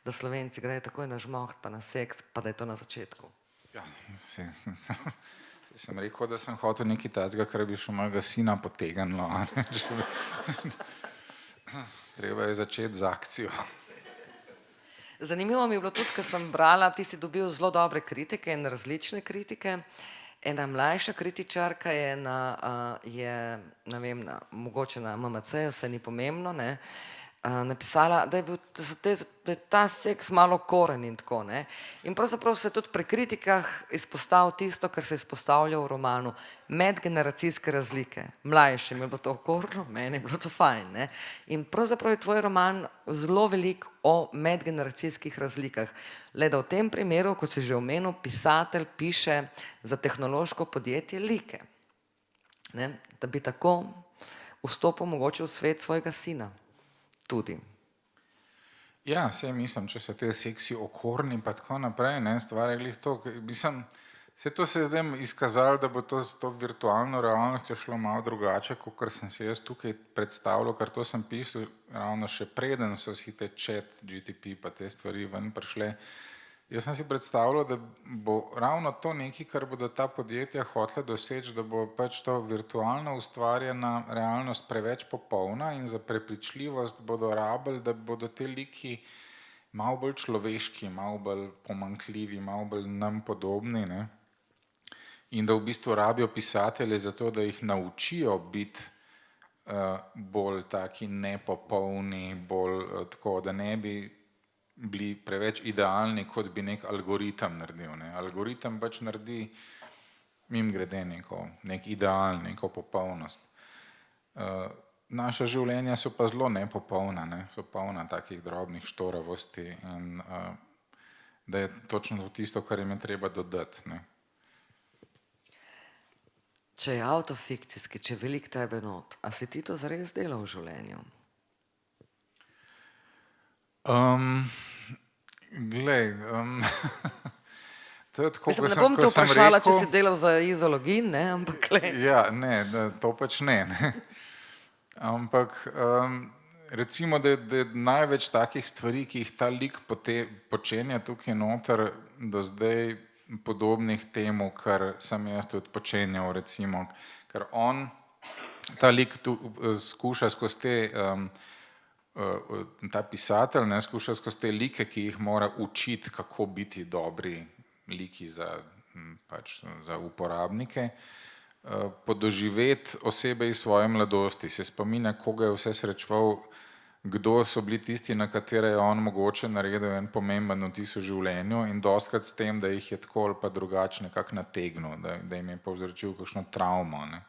Da Slovenci grejo takoj na žmoht pa na seks, pa da je to na začetku. Ja, sem rekel, da sem hotel nekaj takega, kar bi še mojega sina potegnilo, a ne. Treba je začeti z akcijo. Zanimivo mi je bilo tudi, ko sem brala, ti si dobil zelo dobre kritike in različne kritike. Ena mlajša kritičarka je ne vem, mogoče na MMC-ju, saj ni pomembno, ne, napisala, da je ta seks malo koren in tako, ne. In pravzaprav se tudi pri kritikah izpostavil tisto, kar se izpostavlja v romanu, medgeneracijske razlike. Mlajšim je bilo to okorno, meni je bilo to fajn, ne. In pravzaprav je tvoj roman zelo velik o medgeneracijskih razlikah. Le da v tem primeru, kot si že omenil, pisatelj piše za tehnološko podjetje like, ne, da bi tako vstopil mogoče v svet svojega sina. Tudi. Ja, saj mislim, če so te seksi okorni pa tako naprej, ne, stvar je glih to, mislim, saj to se je zdaj izkazalo, da bo to s to virtualno realnostjo šlo malo drugače, kakor sem si jaz tukaj predstavljal, ker to sem pisal ravno še preden so si te chat, GTP pa te stvari ven prišle. Jaz sem si predstavljal, da bo ravno to nekaj, kar bodo ta podjetja hotela doseči, da bo pač to virtualno ustvarjena realnost preveč popolna in za prepričljivost bodo rabili, da bodo te liki malo bolj človeški, malo bolj pomanjkljivi, malo bolj nam podobni, ne. In da v bistvu rabijo pisatelje za to, da jih naučijo biti bolj taki nepopolni, bolj tako, da ne bi bili preveč idealni, kot bi nek algoritem naredil, ne. Algoritem pač naredi mimogrede nek ideal, neko popolnost. Naša življenja so pa zelo nepopolna, ne? So polna takih drobnih štoravosti in da je točno to tisto, kar jim je treba dodati. Ne? Če je avto fikcijski, če je velik tebe not, a si ti to zares delal v življenju? Glej, to je tako, Mislim, ko ne bom te ko sem vprašala, če rekel, si delal za Izologin, ne, ampak ja, ne, to pač ne. Ampak recimo, da je največ takih stvari, ki jih ta lik počenja tukaj noter, do zdaj podobnih temu, kar sem jaz tudi počenjal, recimo. Ker ta lik tu skuša skozi te, ta pisatelj, ne, skuša skozi te like, ki jih mora učiti, kako biti dobri liki za uporabnike, podoživeti osebe iz svoje mladosti, se spominja, koga je vse srečeval, kdo so bili tisti, na katere je on mogoče naredil en pomemben vtis v življenju in dostikrat s tem, da jih je tako ali pa drugače nekako nategnil, da jim je povzročil kakšno travmo. Ne.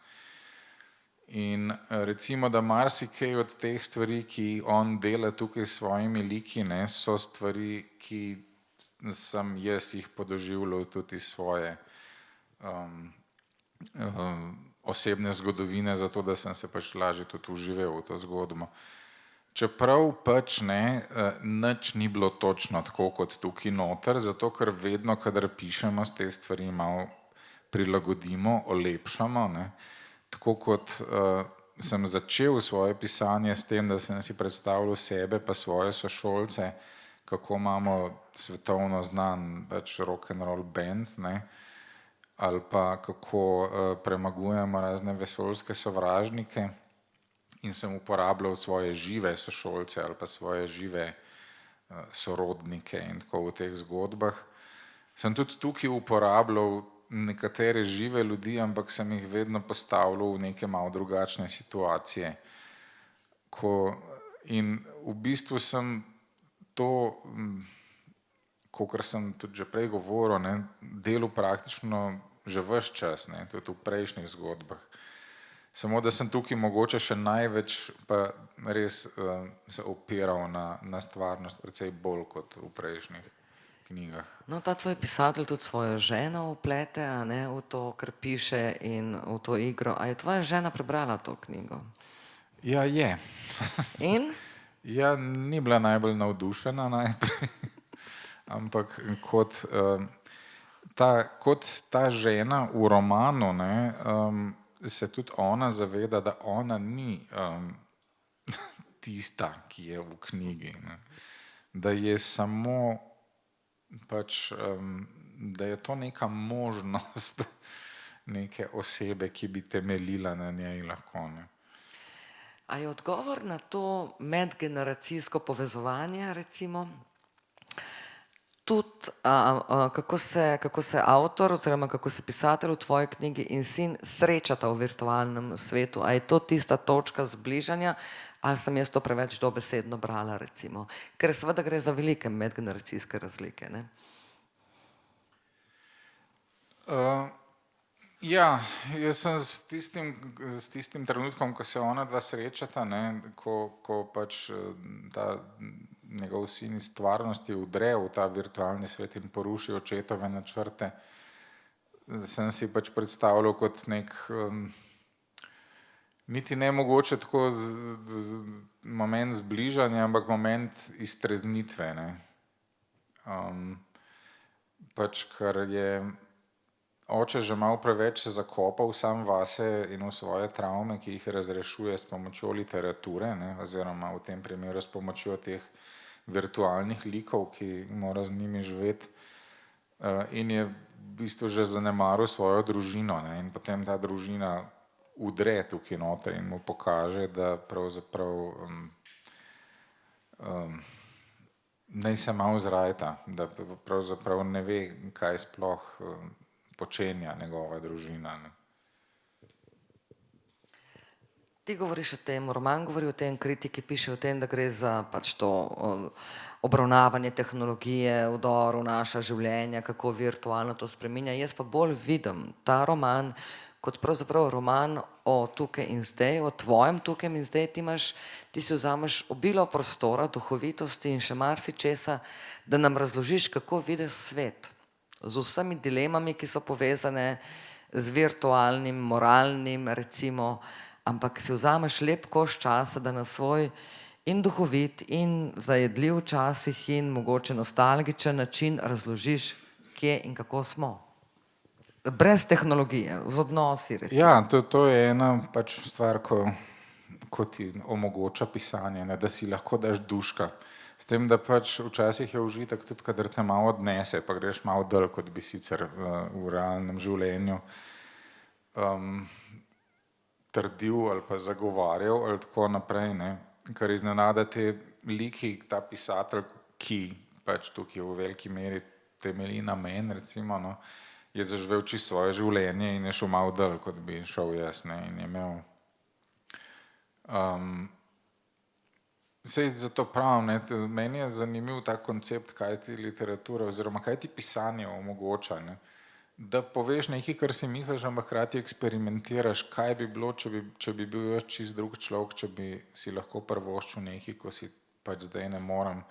In recimo, da marsikaj od teh stvari, ki on dela tukaj s svojimi liki, ne, so stvari, ki sem jaz jih podoživljal tudi iz svoje osebne zgodovine, zato da sem se pač lažje tudi vživel v to zgodbo. Čeprav pač ne, nič ni bilo točno tako kot tukaj noter, zato ker vedno, kadar pišemo, te stvari malo prilagodimo, olepšamo, ne. Tako kot sem začel svoje pisanje s tem, da sem si predstavljal sebe pa svoje sošolce, kako imamo svetovno znan pač rock and roll band, ne, ali pa kako premagujemo razne vesoljske sovražnike, in sem uporabljal svoje žive sošolce ali pa svoje žive sorodnike in tako v teh zgodbah. Sem tudi tukaj uporabljal nekatere žive ljudi, ampak sem jih vedno postavljal v neke malo drugačne situacije. In v bistvu sem to, kakor sem tudi že prej govoril, ne, delal praktično že ves čas, ne, tudi v prejšnjih zgodbah. Samo da sem tukaj mogoče še največ pa res se opiral na stvarnost precej bolj kot v prejšnjih knjigah. No, ta tvoj pisatelj tudi svojo ženo vplete, a ne, v to, kar piše in v to igro. A je tvoja žena prebrala to knjigo? Ja, je. In? Ja, ni bila najbolj navdušena najprej, ampak kot ta žena v romanu, ne, se tudi ona zaveda, da ona ni tista, ki je v knjigi. Ne. Da je samo pač, da je to neka možnost neke osebe, ki bi temeljila na njej lahko. Ne. A je odgovor na to medgeneracijsko povezovanje, recimo, tudi kako se avtor oziroma kako se pisatelj v tvoji knjigi in sin srečata v virtualnem svetu? A je to tista točka zbližanja, ali sem jaz to preveč dobesedno brala, recimo? Ker seveda gre za velike medgeneracijske razlike, ne? Ja, jaz sem s tistim trenutkom, ko se ona dva srečata, ne, ko pač ta njegov sin iz stvarnosti vdre v ta virtualni svet in poruši očetove načrte, sem si pač predstavljal kot nek niti ne mogoče tako moment zbližanja, ampak moment iztreznitve, ne. Pač kar je oče že malo preveč se zakopal sam vase in v svoje travme, ki jih razrešuje s pomočjo literature, ne, oziroma v tem primeru s pomočjo teh virtualnih likov, ki mora z njimi živeti, in je v bistvu že zanemaril svojo družino, ne, in potem ta družina vdre tukaj noter in mu pokaže, da pravzaprav naj se malo zrajta, da pravzaprav ne ve, kaj sploh počenja njegova družina. Ne. Ti govoriš o tem, roman govori o tem, kritiki pišejo o tem, da gre za pač to obravnavanje tehnologije, vdor v naša življenja, kako virtualno to spreminja. Jaz pa bolj vidim ta roman kot pravzaprav roman o tukaj in zdaj, o tvojem tukaj in zdaj, ti si vzameš obilo prostora, duhovitosti in še marsičesa, da nam razložiš, kako vidiš svet. Z vsemi dilemami, ki so povezane z virtualnim, moralnim, recimo, ampak si vzameš lep koš časa, da na svoj in duhovit in zajedljiv včasih in mogoče nostalgičen način razložiš, kje in kako smo. Brez tehnologije, z odnosi, recimo. Ja, to je ena pač stvar, ko ti omogoča pisanje, ne, da si lahko daš duška. S tem, da pač včasih je užitek tudi, kadar te malo odnese, pa greš malo dlje, kot bi sicer v realnem življenju trdil ali pa zagovarjal ali tako naprej, ne. Kar iznenada te liki, ta pisatelj, ki pač tukaj v veliki meri temelji na meni, recimo, no, je zaživel čisto svoje življenje in je šel malo dlje, kot bi šel jaz, ne, in je imel saj zato pravim, ne, meni je zanimiv ta koncept, kaj ti literatura oziroma kaj ti pisanje omogoča, ne, da poveš nekaj, kar si misliš, ampak hkrati eksperimentiraš, kaj bi bilo, če bi bil jaz čist drug človek, če bi si lahko privoščil nekaj, ko si pač zdaj ne morem,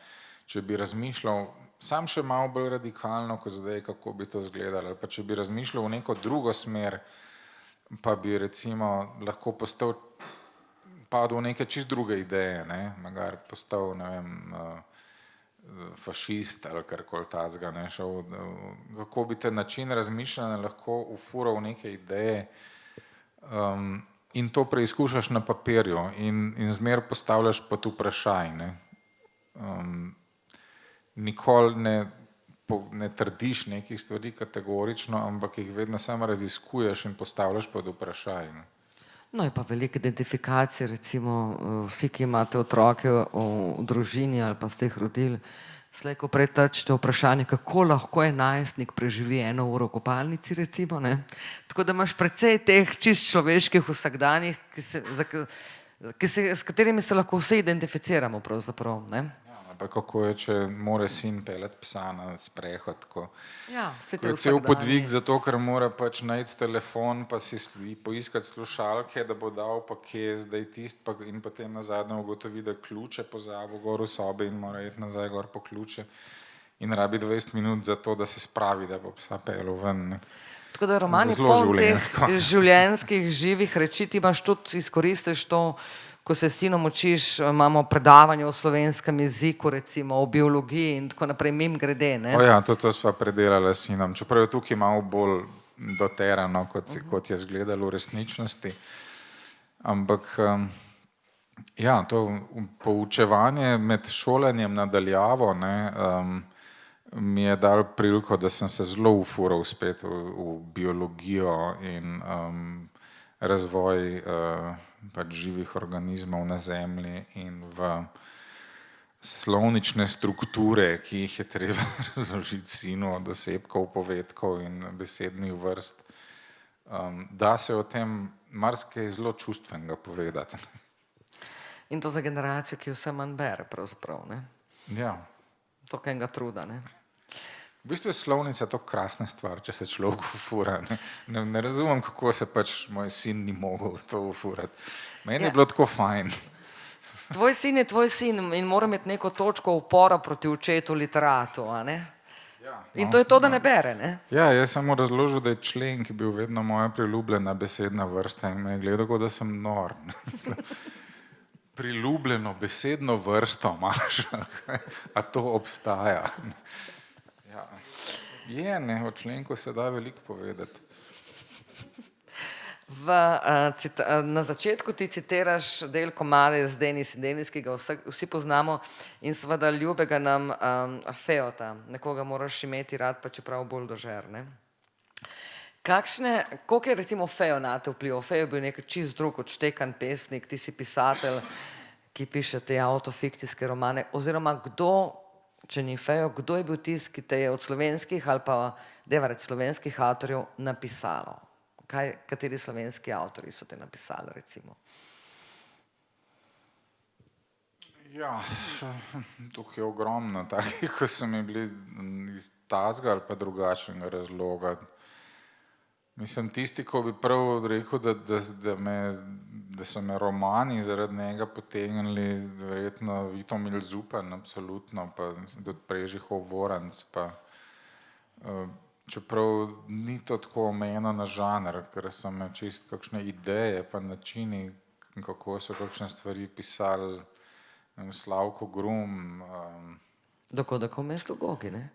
če bi razmišljal sam še malo bolj radikalno, kot zdaj, kako bi to izgledalo, ali pa če bi razmišljal v neko drugo smer, pa bi recimo lahko padel v neke čist druge ideje, ne, magar postal, ne vem, fašist ali karkoli takega, ne, šel, kako bi te način razmišljanja lahko ufural v neke ideje in to preizkušaš na papirju in zmer postavljaš pod vprašaj, ne. Nikoli ne trdiš nekih stvari kategorično, ampak jih vedno samo raziskuješ in postavljaš pod vprašaj. No, je pa veliko identifikacije, recimo vsi, ki imate otroke v družini ali pa ste jih rodili, slej ko prej trčite vprašanje, kako lahko najstnik preživi 1 uro v kopalnici, recimo, ne. Tako da imaš precej teh čist človeških vsakdanjih, s katerimi se lahko vsi identificiramo pravzaprav, ne. Pa kako je, če mora sin peljati psa na sprehod, ko Ja, ko je cel podvig zato, ker mora pač najti telefon, pa si poiskati slušalke, da bo dal pa kje zdaj tisto, in potem nazadnje ugotovi, da ključe pozabil gor v sobi in mora iti nazaj gor po ključe in rabi 20 minut za to, da se spravi, da bo psa peljal ven, ne. Tako da roman je Zelo poln teh življenjsko. življenjskih živih reči, ti imaš tudi, izkoristiš to, ko se s sinom učiš, imamo predavanje o slovenskem jeziku, recimo o biologiji in tako naprej, mimogrede, ne. O ja, to sva predelala s sinom, čeprav je tukaj malo bolj doterano, kot je izgledalo v resničnosti. Ampak ja, to poučevanje med šolanjem na daljavo, ne, mi je dalo priliko, da sem se zelo ufural spet v biologijo in razvoj pač živih organizmov na zemlji in v slovnične strukture, ki jih je treba razložiti sinu od osebkov, povedkov in besednih vrst. Da se o tem marsikaj zelo čustvenega povedati. In to za generacijo, ki vse manj bere pravzaprav, ne. Ja. Toliko enega truda, ne. V bistvu je slovnica to krasna stvar, če se človek ufura. Ne razumem, kako se pač moj sin ni mogel to ufurati. Meni je bilo tako fajn. Tvoj sin je tvoj sin in mora imeti neko točko upora proti očetu literatu, a ne. In to je to, da ne bere, ne. Ja, jaz sem mu razložil, da je člen, ki je bil vedno moja priljubljena besedna vrsta in me je gledal, kot da sem nor. Priljubljeno besedno vrsto imaš, a to obstaja. Ja. Je, ne, o členku se da veliko povedati. Na začetku ti citiraš del komade z Denis in Denis, ki ga vsi poznamo, in seveda ljubega nam Feota. Nekoga moraš imeti rad, pa čeprav buldožer, ne. Koliko je recimo Feo nate vplival? Feo je bil nek čist drug odštekan pesnik, ti si pisatelj, ki piše te avtofikcijske romane, oziroma kdo, če ni Feo, kdo je bil tisti, ki te je od slovenskih ali pa dajva reči slovenskih avtorjev napisalo? Kateri slovenski avtorji so te napisali, recimo? Ja, tukaj je ogromno takih, ko so mi bili iz takega ali pa drugačnega razloga Mislim, tisti, ko bi prav rekel, da so me romani zaradi njega potegnili, verjetno Vitomil Zupan, absolutno, pa tudi Prežihov Voranc, pa čeprav ni to tako omejeno na žanr, ker so me čist kakšne ideje, pa načini, kako so kakšne stvari pisali, Slavko Grum. Dokodako v mestu Gogi, ne?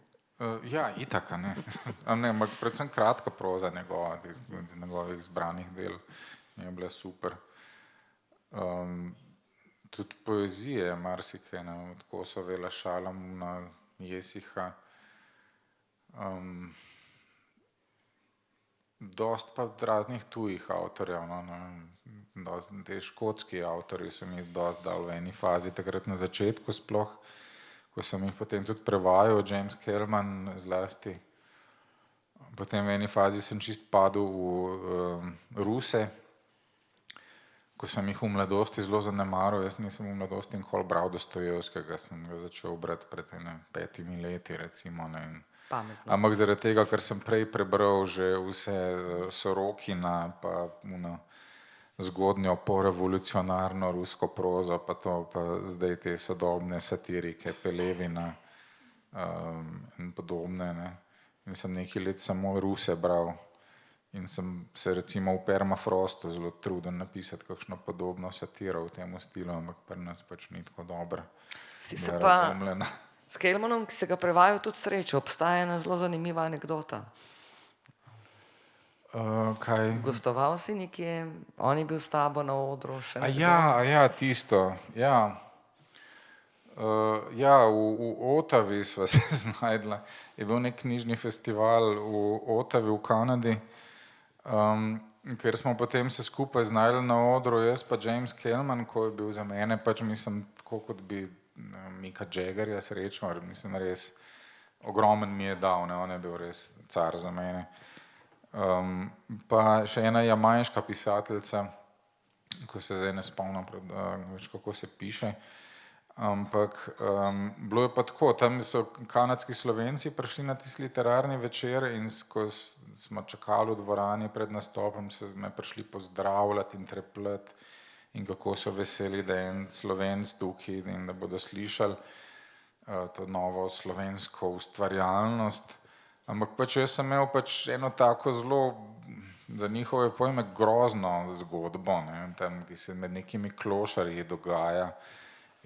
Ja, itaka, ne. Ne, ampak predvsem kratka proza njegova, njegovih zbranih del je bila super. Tudi poezije marsikaj, ne, od Kosovela, Šalamuna, Jesiha. Dost pa raznih tujih avtorjev, no, te škotski avtorji so mi dost dal v eni fazi, takrat na začetku sploh, ko sem jih potem tudi prevajal, James Kelman zlasti. Potem v eni fazi sem čist padel v Ruse, ko sem jih v mladosti zelo zanemaril. Jaz nisem v mladosti nikoli bral Dostojevskega, sem ga začel brati pred 5 leti recimo. Ne. Pametno. Ampak zaradi tega, ker sem prej prebral že vse Sorokina, pa zgodnjo porevolucionarno rusko prozo, pa to, pa zdaj te sodobne satirike, Pelevina in podobne, ne. In sem nekaj let samo Ruse bral in sem se recimo v Permafrostu zelo trudil napisati kakšno podobno satiro v tem stilu, ampak pri nas pač ni tako dobro. Si se pa s Kelmanom, ki se ga prevajal, tudi srečo, obstaja ena zelo zanimiva anekdota. Kaj? Gostoval si nekje, on je bil s tabo na odru še nekdo? Ja, tisto, ja. Ja, v Ottawi sva se znajdla. Je bil nek knjižni festival v Ottawi v Kanadi, ker smo potem se skupaj znajdli na odru, jaz pa James Kelman, ko je bil za mene, pač mislim, tako kot bi Mika Jaggerja srečal, mislim, res ogromen mi je dal, ne, on je bil res car za mene. Pa še ena jamajška pisateljica, ko se zdaj ne spomnim več, kako se piše, ampak bilo je pa tako, tam so kanadski Slovenci prišli na tisti literarni večer in ko smo čakali v dvorani pred nastopom, so me prišli pozdravljati in trepljati in kako so veseli, da je en Slovenc tukaj in da bodo slišali to novo slovensko ustvarjalnost. Ampak pač jaz sem imel pač eno tako zelo, za njihove pojme, grozno zgodbo, ne, tam, ki se med nekimi klošarji dogaja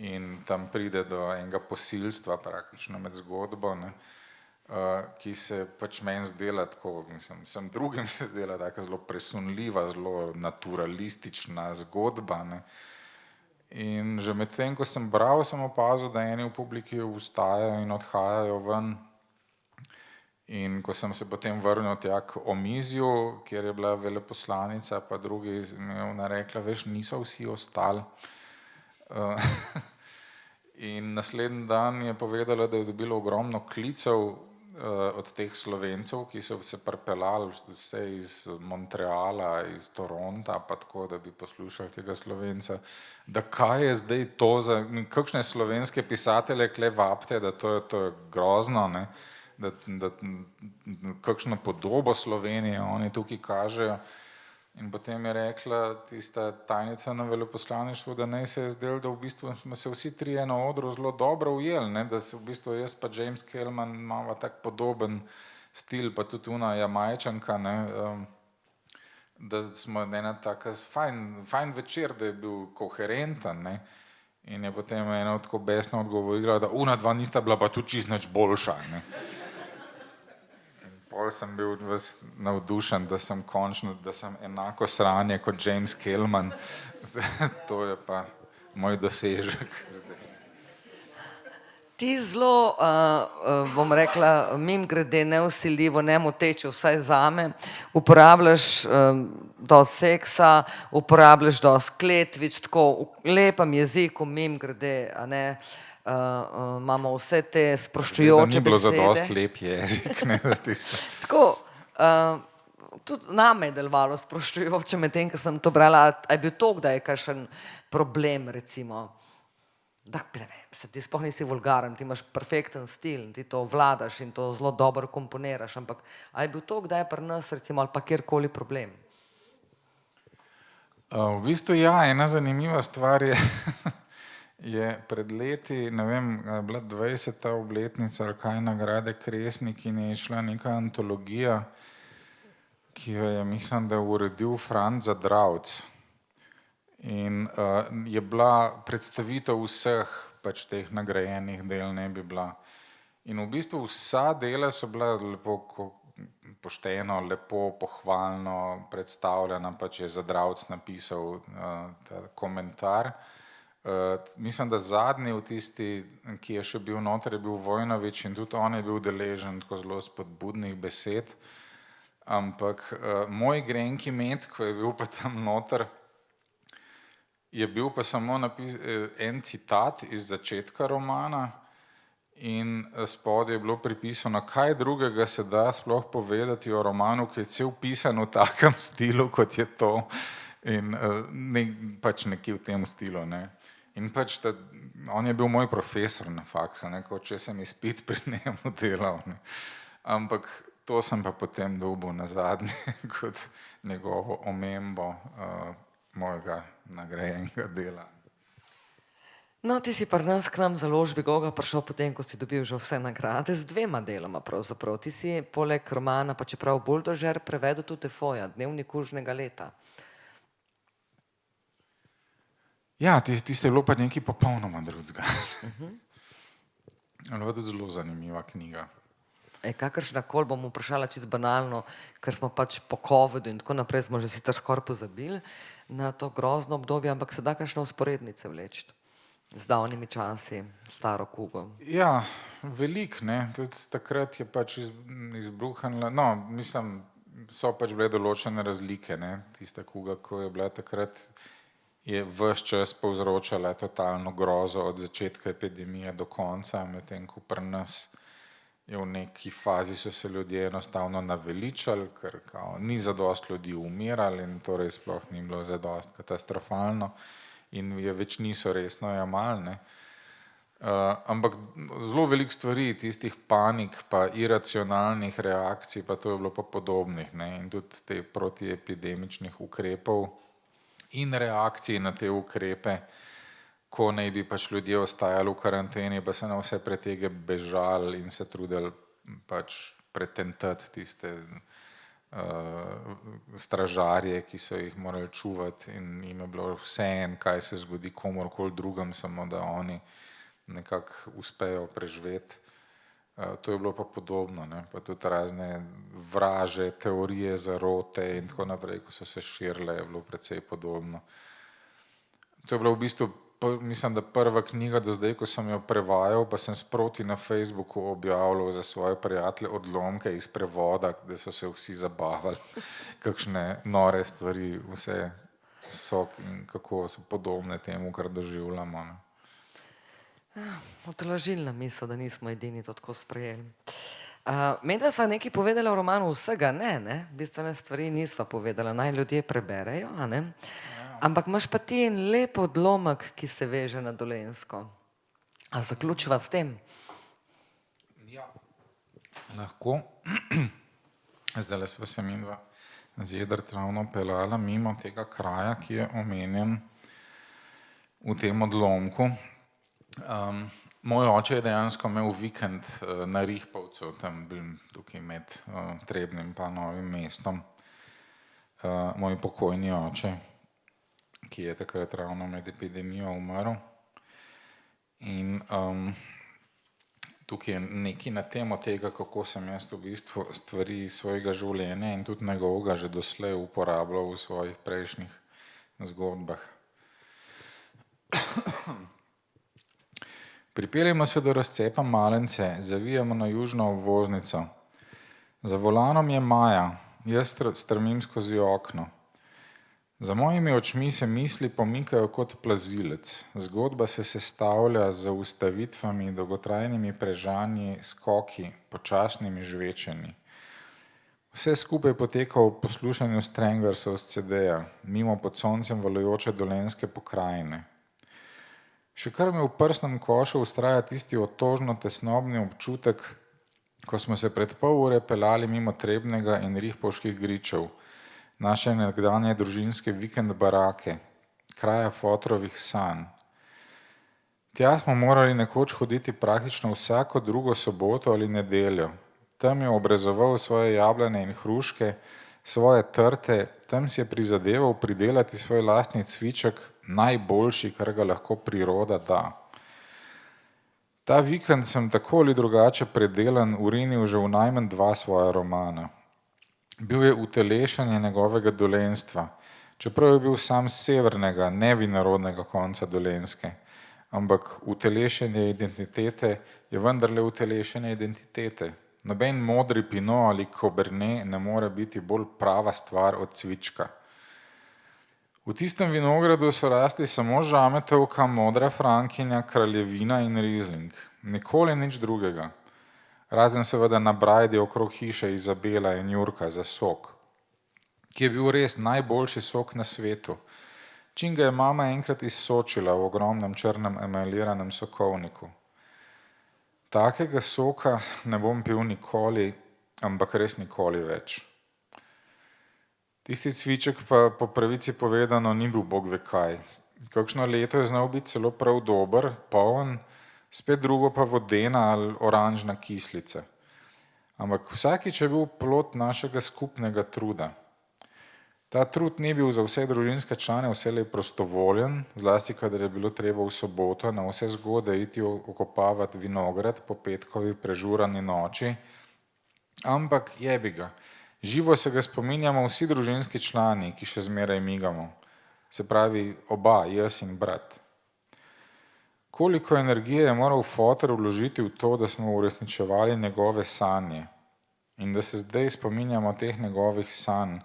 in tam pride do enega posilstva praktično med zgodbo, ne, ki se pač meni zdela tako, mislim, vsem drugim se zdela taka zelo presunljiva, zelo naturalistična zgodba, ne. In že med tem, ko sem bral, sem opazil, da eni v publiki vstajajo in odhajajo ven. In ko sem se potem vrnil tja k omizju, kjer je bila veleposlanica, pa drugi, mi je ona rekla, veš, niso vsi ostali. In naslednji dan je povedala, da je dobila ogromno klicev od teh Slovencev, ki so se pripeljali vse iz Montreala, iz Toronta, pa tako, da bi poslušali tega Slovenca, da kaj je zdaj to za, kakšne slovenske pisatelje kle vabite, da to je grozno, ne. Da kakšno podobo Slovenije oni tukaj kažejo. In potem je rekla tista tajnica na veleposlaništvu, da naj se je zdelo, da v bistvu smo se vsi trije na odru zelo dobro ujeli, ne? Da se v bistvu jaz pa James Kelman imava tak podoben stil, pa tudi ona Jamajčanka, ne? Da smo ena taka fajn večer, da je bil koherenten, ne? In je potem ena tako besno odgovorila, da ona dva nista bila pa tudi čisto nič boljša, ne? Pol sem bil navdušen, da sem končno, da sem enako sranje kot James Kelman. To je pa moj dosežek zdaj. Ti zelo, bom rekla, mimogrede, nevsiljivo, nemoteče, vsaj zame, uporabljaš dosti seksa, uporabljaš dosti kletvic, tako v lepem jeziku, mimogrede, a ne, imamo vse te sproščujoče besede. Da ni bilo za dosti lep jezik, ne, za tisto. Tako, tudi name je delovalo sproščujoče med tem, ko sem to brala. A je bil to kdaj kakšen problem, recimo, da ne vem, ti sploh nisi vulgaren, ti imaš perfekten stil in ti to vladaš in to zelo dobro komponiraš, ampak a je bil to kdaj pri nas recimo ali pa kjerkoli problem? V bistvu ja, ena zanimiva stvar je, je pred leti, ne vem, je bila 20. obletnica ali kaj nagrade Kresnik in je šla neka antologija, ki jo je, mislim, da uredil Franc Zadravc. In je bila predstavitev vseh pač teh nagrajenih del, ne bi bila. In v bistvu vsa dela so bila lepo pošteno, lepo, pohvalno predstavljena, pač je Zadravc napisal ta komentar. Mislim, da zadnji v tisti, ki je še bil noter, je bil Vojnović in tudi on je bil deležen tako zelo spodbudnih besed. Ampak moj grenki med, ko je bil pa tam noter, je bil pa samo en citat iz začetka romana in spodaj je bilo pripisano, kaj drugega se da sploh povedati o romanu, ki je cel pisan v takem stilu, kot je to. In pač nekje v tem stilu, ne. In pač on je bil moj profesor na faksu, ne, kot če sem izpit pri njemu delal, ne. Ampak to sem pa potem dobil nazadnje kot njegovo omembo mojega nagrajenega dela. No, ti si pri nas k nam v založbi Goga prišel potem, ko si dobil že vse nagrade, z 2 deloma pravzaprav. Ti si poleg romana, pa čeprav Buldožer, prevedel tudi Defoja, Dnevnik kužnega leta. Ja, tiste je bilo pa nekaj popolnoma drugega. Je bila tudi zelo zanimiva knjiga. Kakršna koli bom vprašala čisto banalno, ker smo pač po covidu in tako naprej smo že sicer skoraj pozabili na to grozno obdobje, ampak se da kakšne vzporednice vleči z davnimi časi, staro Kugo. Ja, veliko, ne, tudi takrat je pač izbruhnila, no, mislim, so pač bile določene razlike, ne, tista Kuga, ko je bila takrat, je ves čas povzročala totalno grozo od začetka epidemije do konca, medtem ko pri nas je v neki fazi so se ljudje enostavno naveličali, ker kao, ni zadosti ljudi umirali in torej sploh ni bilo zadosti katastrofalno in je več niso resno jemali, ne. Ampak zelo veliko stvari, tistih panik pa iracionalnih reakcij, pa to je bilo pa podobnih, ne, in tudi te protiepidemičnih ukrepov in reakcij na te ukrepe, ko naj bi pač ljudje ostajali v karanteni, pa se na vse pretege bežali in se trudili pač pretentati tiste stražarje, ki so jih morali čuvati in jim je bilo vseeno, kaj se zgodi komurkoli drugem, samo da oni nekako uspejo preživeti. To je bilo pa podobno, ne, pa tudi razne vraže, teorije zarote in tako naprej, ko so se širile, je bilo precej podobno. To je bilo v bistvu mislim, da prva knjiga do zdaj, ko sem jo prevajal, pa sem sproti na Facebooku objavljal za svoje prijatelje odlomke iz prevoda, da so se vsi zabavali, kakšne nore stvari vse so in kako so podobne temu, kar doživljamo. Utolažilna misel, da nismo edini to tako sprejeli. Medva sva nekaj povedala v romanu vsega, ne, bistvene stvari nisva povedala, naj ljudje preberejo, a ne? Ampak imaš pa ti en lep odlomek, ki se veže na Dolenjsko. A zaključiva s tem? Ja, lahko. Zdajle sva se midva z Jedrt ravno peljala mimo tega kraja, ki je omenjen v tem odlomku. Moj oče je dejansko imel vikend na Rihpavcu, tam bil tukaj med Trebnjem pa Novim mestom. Moj pokojni oče, ki je takrat ravno med epidemijo umrl. In tukaj je nekaj na temo tega, kako sem jaz v bistvu stvari svojega življenja in tudi njegovega že doslej uporabljal v svojih prejšnjih zgodbah. Pripeljemo se do razcepa Malence, zavijamo na južno obvoznico. Za volanom je Maja, jaz strmim skozi okno. Za mojimi očmi se misli pomikajo kot plazilec. Zgodba se sestavlja z ustavitvami, dolgotrajnimi prežanji, skoki, počasnimi žvečenji. Vse skupaj poteka v poslušanju Stranglersov s CD-ja, mimo pod soncem valujoče dolenjske pokrajine. Še kar mi v prsnem košu vztraja tisti otožno tesnobni občutek, ko smo se pred pol ure peljali mimo Trebnjega in Rihpovških gričev, naše nekdanje družinske vikend barake, kraja fotrovih sanj. Tja smo morali nekoč hoditi praktično vsako drugo soboto ali nedeljo. Tam je obrezoval svoje jablane in hruške, svoje trte, tam si je prizadeval pridelati svoj lastni cviček, najboljši, kar ga lahko priroda da. Ta vikend sem tako ali drugače predelan urinil že v najmanj 2 svoja romana. Bil je utelešanje njegovega dolenstva, čeprav je bil sam z severnega, ne vinorodnega konca Dolenjske, ampak utelešenje identitete je vendarle utelešenje identitete. Noben modri pinot ali cabernet ne more biti bolj prava stvar od cvička. V tistem vinogradu so rasli samo žametovka, modra frankinja, kraljevina in rizling. Nikoli nič drugega. Razen seveda na brajdi okrog hiše Izabela in Jurka za sok, ki je bil res najboljši sok na svetu. Čim ga je mama enkrat izsočila v ogromnem črnem emajliranem sokovniku. Takega soka ne bom pil nikoli, ampak res nikoli več. Tisti cviček pa po pravici povedano ni bil bog ve kaj. Kakšno leto je znal biti celo prav dober, poln, spet drugo pa vodena ali oranžna kislica. Ampak vsakič je bil plod našega skupnega truda. Ta trud ni bil za vse družinske člane vselej prostovoljen, zlasti kadar je bilo treba v soboto na vse zgode iti okopavati vinograd po petkovi prežurani noči, ampak jebi ga. Živo se ga spominjamo vsi družinski člani, ki še zmeraj migamo. Se pravi oba, jaz in brat. Koliko energije je moral foter vložiti v to, da smo uresničevali njegove sanje in da se zdaj spominjamo teh njegovih sanj,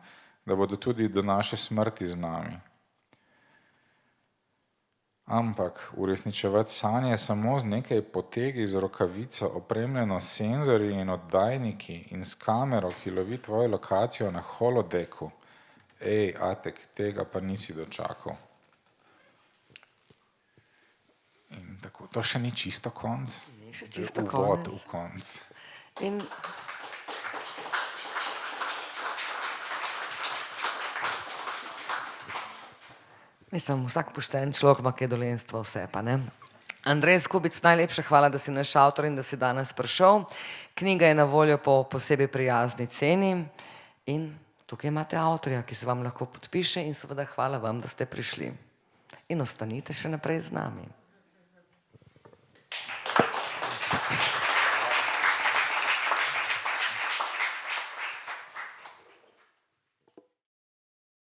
da bodo tudi do naše smrti z nami. Ampak uresničevati sanje samo z nekaj potegi z rokavico, opremljeno s senzorji in oddajniki in s kamero, ki lovi tvojo lokacijo na holodeku. Atek, tega pa nisi dočakal. In tako, to še ni čisto konc. Ni še čisto uvod konec. v konc. In mislim, vsak pošten človek ima kaj dolenstvo vse, pa ne. Andrej Skubic, najlepša hvala, da si naš avtor in da si danes prišel. Knjiga je na voljo po posebej prijazni ceni in tukaj imate avtorja, ki se vam lahko podpiše in seveda hvala vam, da ste prišli. In ostanite še naprej z nami.